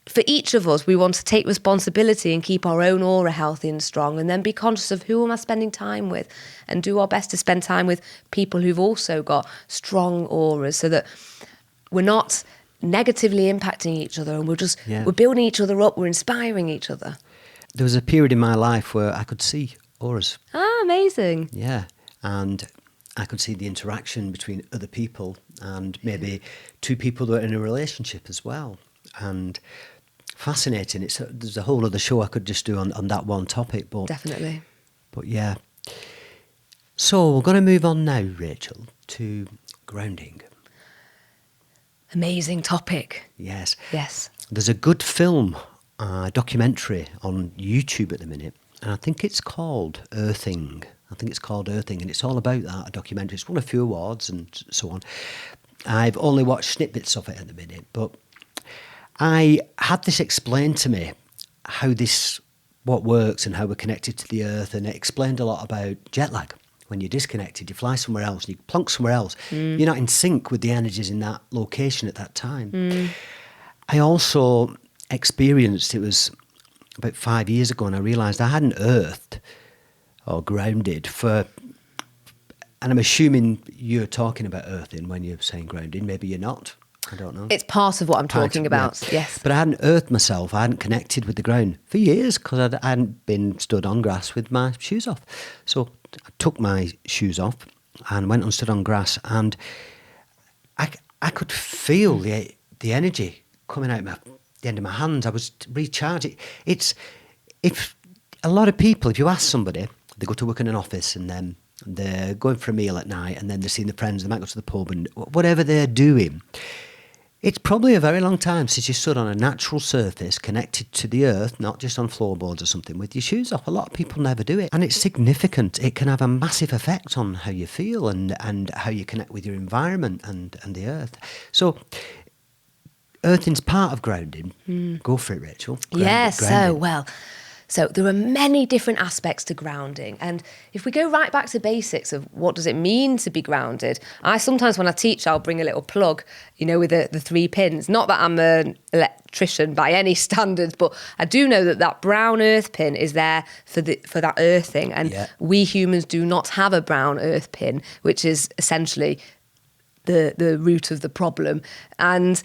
for each of us, we want to take responsibility and keep our own aura healthy and strong, and then be conscious of who am I spending time with, and do our best to spend time with people who've also got strong auras, so that we're not negatively impacting each other, and we're building each other up, we're inspiring each other. There was a period in my life where I could see auras. Ah, amazing. Yeah, and I could see the interaction between other people, and maybe two people that are in a relationship as well. And fascinating. There's a whole other show I could just do on that one topic. But definitely. But yeah. So we're going to move on now, Rachel, to grounding. Amazing topic. Yes. Yes. There's a good film, documentary on YouTube at the minute, and I think it's called Earthing. And it's all about that, a documentary. It's won a few awards and so on. I've only watched snippets of it at the minute, but I had this explained to me, what works and how we're connected to the earth, and it explained a lot about jet lag. When you're disconnected, you fly somewhere else, and you plonk somewhere else. You're not in sync with the energies in that location at that time. I also experienced, it was about 5 years ago, and I realised I hadn't earthed or grounded and I'm assuming you're talking about earthing when you're saying grounding. Maybe you're not. I don't know. It's part of what I'm talking about, yes. But I hadn't earthed myself. I hadn't connected with the ground for years because I hadn't been stood on grass with my shoes off. So I took my shoes off and went and stood on grass, and I could feel the energy coming out the end of my hands. I was recharged. It's if a lot of people, if you ask somebody, they go to work in an office and then they're going for a meal at night and then they're seeing their friends, they might go to the pub, and whatever they're doing, it's probably a very long time since you stood on a natural surface connected to the earth, not just on floorboards or something, with your shoes off. A lot of people never do it. And it's significant. It can have a massive effect on how you feel and how you connect with your environment and the earth. So earthing's part of grounding. Go for it, Rachel. Grounding. So there are many different aspects to grounding. And if we go right back to basics of what does it mean to be grounded, I sometimes when I teach, I'll bring a little plug, with the 3 pins. Not that I'm an electrician by any standards, but I do know that brown earth pin is there for that earthing. And we humans do not have a brown earth pin, which is essentially the root of the problem. And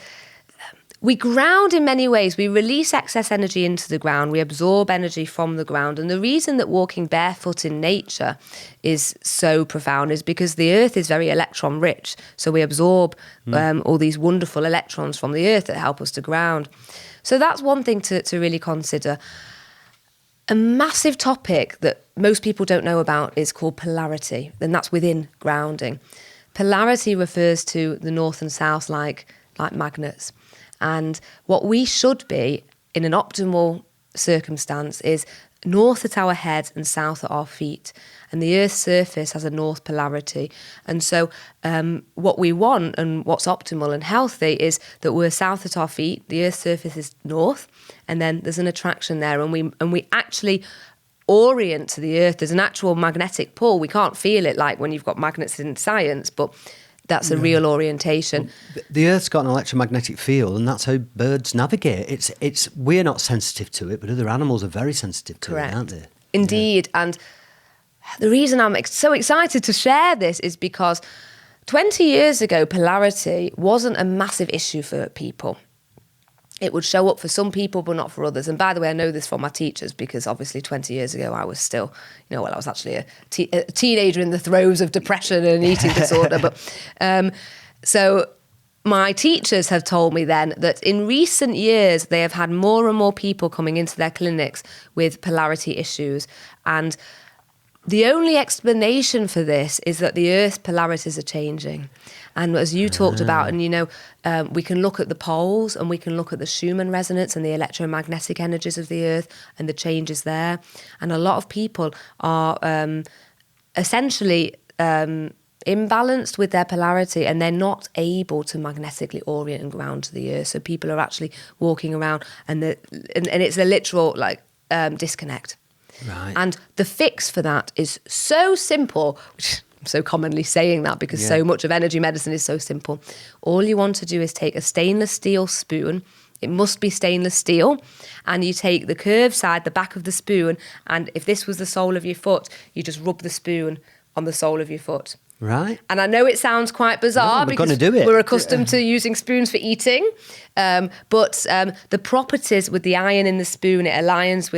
we ground in many ways. We release excess energy into the ground. We absorb energy from the ground. And the reason that walking barefoot in nature is so profound is because the earth is very electron rich. So we absorb all these wonderful electrons from the earth that help us to ground. So that's one thing to really consider. A massive topic that most people don't know about is called polarity, and that's within grounding. Polarity refers to the north and south like magnets. And what we should be in an optimal circumstance is north at our head and south at our feet. And the Earth's surface has a north polarity. And so what we want and what's optimal and healthy is that we're south at our feet, the Earth's surface is north, and then there's an attraction there. And we actually orient to the Earth. There's an actual magnetic pull. We can't feel it like when you've got magnets in science, but that's a real orientation. Well, the Earth's got an electromagnetic field, and that's how birds navigate. We're not sensitive to it, but other animals are very sensitive to it, aren't they? Indeed. Yeah. And the reason I'm so excited to share this is because 20 years ago, polarity wasn't a massive issue for people. It would show up for some people, but not for others. And by the way, I know this from my teachers because obviously 20 years ago, I was still, I was actually a teenager in the throes of depression and eating disorder. But so my teachers have told me then that in recent years, they have had more and more people coming into their clinics with polarity issues. And the only explanation for this is that the Earth's polarities are changing. And as you talked about, and we can look at the poles and we can look at the Schumann resonance and the electromagnetic energies of the Earth and the changes there. And a lot of people are essentially imbalanced with their polarity, and they're not able to magnetically orient and ground to the Earth. So people are actually walking around and it's a literal disconnect. Right. And the fix for that is so simple, which I'm so commonly saying that because so much of energy medicine is so simple. All you want to do is take a stainless steel spoon. It must be stainless steel. And you take the curved side, the back of the spoon, and if this was the sole of your foot, you just rub the spoon on the sole of your foot. Right. And I know it sounds quite bizarre because we're accustomed to using spoons for eating. But the properties with the iron in the spoon, it aligns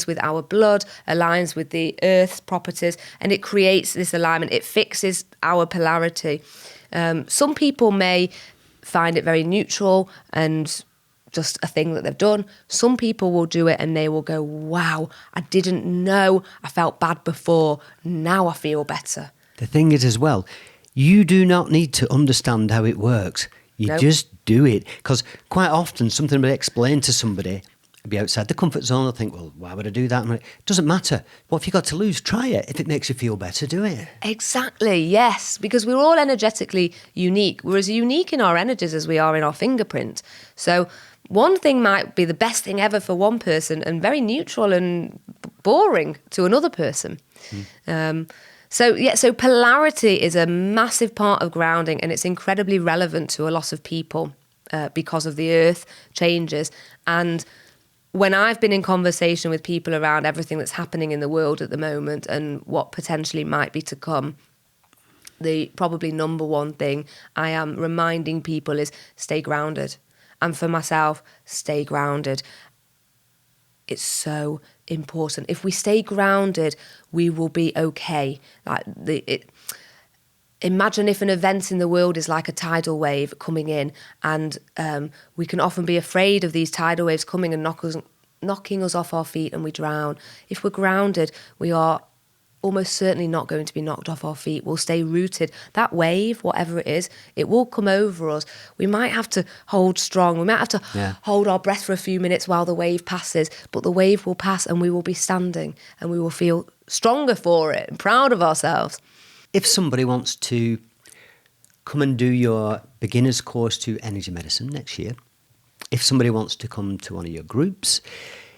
with our blood, aligns with the Earth's properties, and it creates this alignment. It fixes our polarity. Some people may find it very neutral and just a thing that they've done. Some people will do it and they will go, wow, I didn't know I felt bad before. Now I feel better. The thing is as well, you do not need to understand how it works. You just do it. Because quite often something will explain to somebody, be outside the comfort zone, they'll think, well, why would I do that? And it doesn't matter. What have you got to lose? Try it. If it makes you feel better, do it. Exactly, yes. Because we're all energetically unique. We're as unique in our energies as we are in our fingerprint. So one thing might be the best thing ever for one person and very neutral and boring to another person. So polarity is a massive part of grounding, and it's incredibly relevant to a lot of people because of the earth changes. And when I've been in conversation with people around everything that's happening in the world at the moment and what potentially might be to come, the probably number one thing I am reminding people is stay grounded. And for myself, stay grounded. It's so important. If we stay grounded, we will be okay. Imagine if an event in the world is like a tidal wave coming in, and we can often be afraid of these tidal waves coming and knocking us off our feet, and we drown. If we're grounded, we are almost certainly not going to be knocked off our feet. We'll stay rooted. That wave, whatever it is, it will come over us. We might have to hold strong. We might have to hold our breath for a few minutes while the wave passes, but the wave will pass and we will be standing and we will feel stronger for it and proud of ourselves. If somebody wants to come and do your beginner's course to energy medicine next year, if somebody wants to come to one of your groups,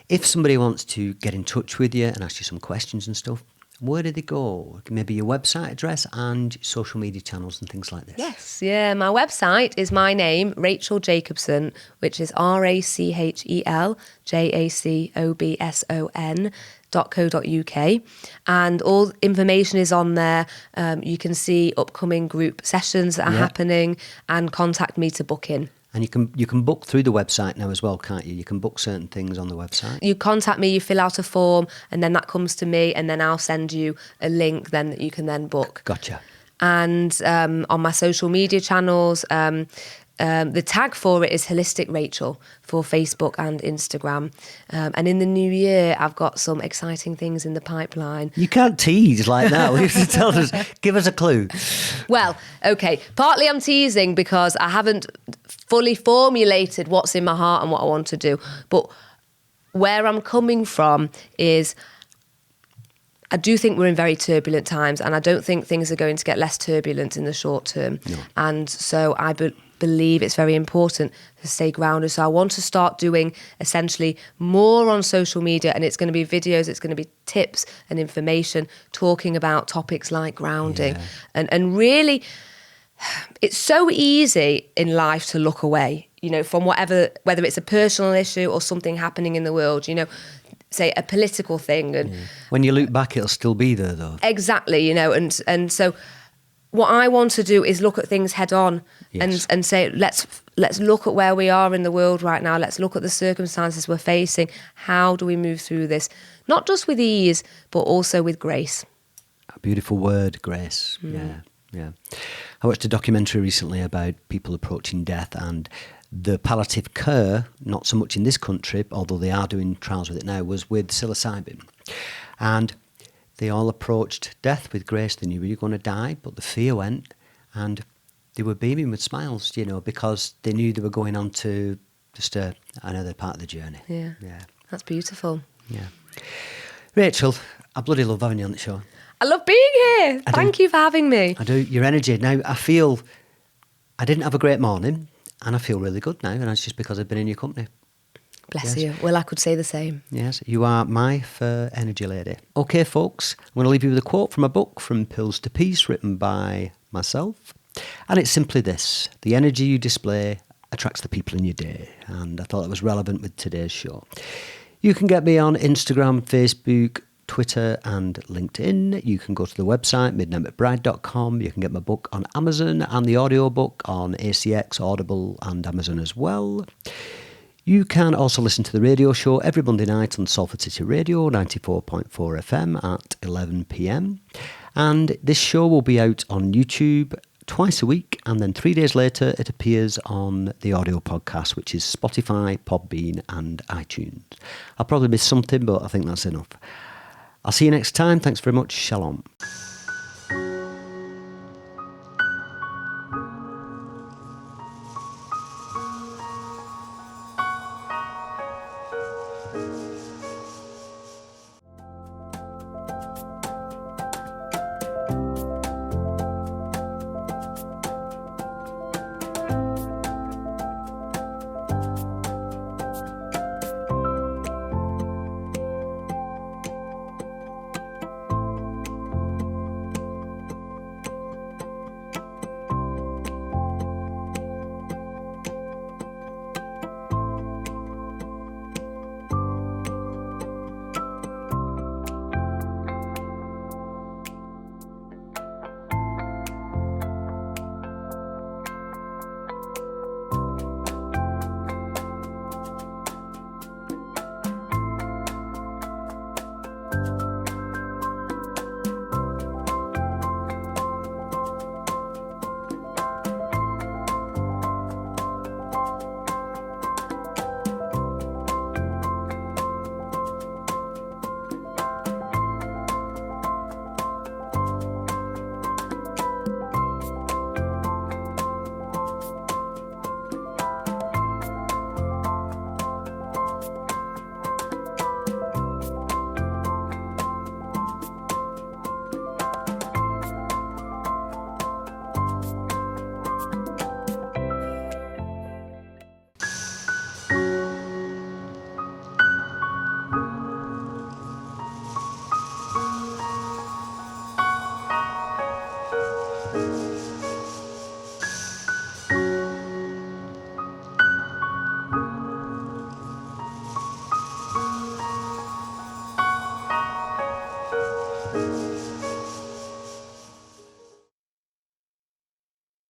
if somebody wants to get in touch with you and ask you some questions and stuff, where do they go? Maybe your website address and social media channels and things like this. Yes, yeah. My website is my name, Rachel Jacobson, which is RachelJacobson.co.uk, and all information is on there. You can see upcoming group sessions that are happening and contact me to book in. And you can book through the website now as well, can't you? You can book certain things on the website. You contact me, you fill out a form, and then that comes to me, and then I'll send you a link then that you can then book. Gotcha. And on my social media channels, the tag for it is Holistic Rachel for Facebook and Instagram. And in the new year, I've got some exciting things in the pipeline. You can't tease like that. You have to tell us, give us a clue. Well, okay. Partly I'm teasing because I haven't fully formulated what's in my heart and what I want to do. But where I'm coming from is I do think we're in very turbulent times, and I don't think things are going to get less turbulent in the short term. No. And so I believe it's very important to stay grounded. So I want to start doing essentially more on social media, and it's going to be videos, it's going to be tips and information talking about topics like grounding. And really, it's so easy in life to look away, from whether it's a personal issue or something happening in the world, say a political thing. And when you look back, it'll still be there though. Exactly, and so what I want to do is look at things head on and say, let's look at where we are in the world right now. Let's look at the circumstances we're facing. How do we move through this? Not just with ease, but also with grace. A beautiful word, grace. Yeah. I watched a documentary recently about people approaching death and the palliative care, not so much in this country, although they are doing trials with it now, was with psilocybin. And they all approached death with grace. They knew they were going to die, but the fear went, and they were beaming with smiles, because they knew they were going on to just another part of the journey. Yeah. That's beautiful. Yeah. Rachel, I bloody love having you on the show. I love being here. Thank you for having me. I do. Your energy. Now, I feel I didn't have a great morning, and I feel really good now, and that's just because I've been in your company. Bless you. Well, I could say the same. Yes, you are my fur energy lady. Okay, folks, I'm going to leave you with a quote from a book, From Pills to Peace, written by myself. And it's simply this: the energy you display attracts the people in your day. And I thought it was relevant with today's show. You can get me on Instagram, Facebook, Twitter and LinkedIn. You can go to the website, midnightmcbride.com. You can get my book on Amazon and the audiobook on ACX, Audible and Amazon as well. You can also listen to the radio show every Monday night on Salford City Radio, 94.4 FM at 11 p.m. And this show will be out on YouTube twice a week, and then 3 days later it appears on the audio podcast, which is Spotify, Podbean and iTunes. I'll probably miss something, but I think that's enough. I'll see you next time. Thanks very much. Shalom.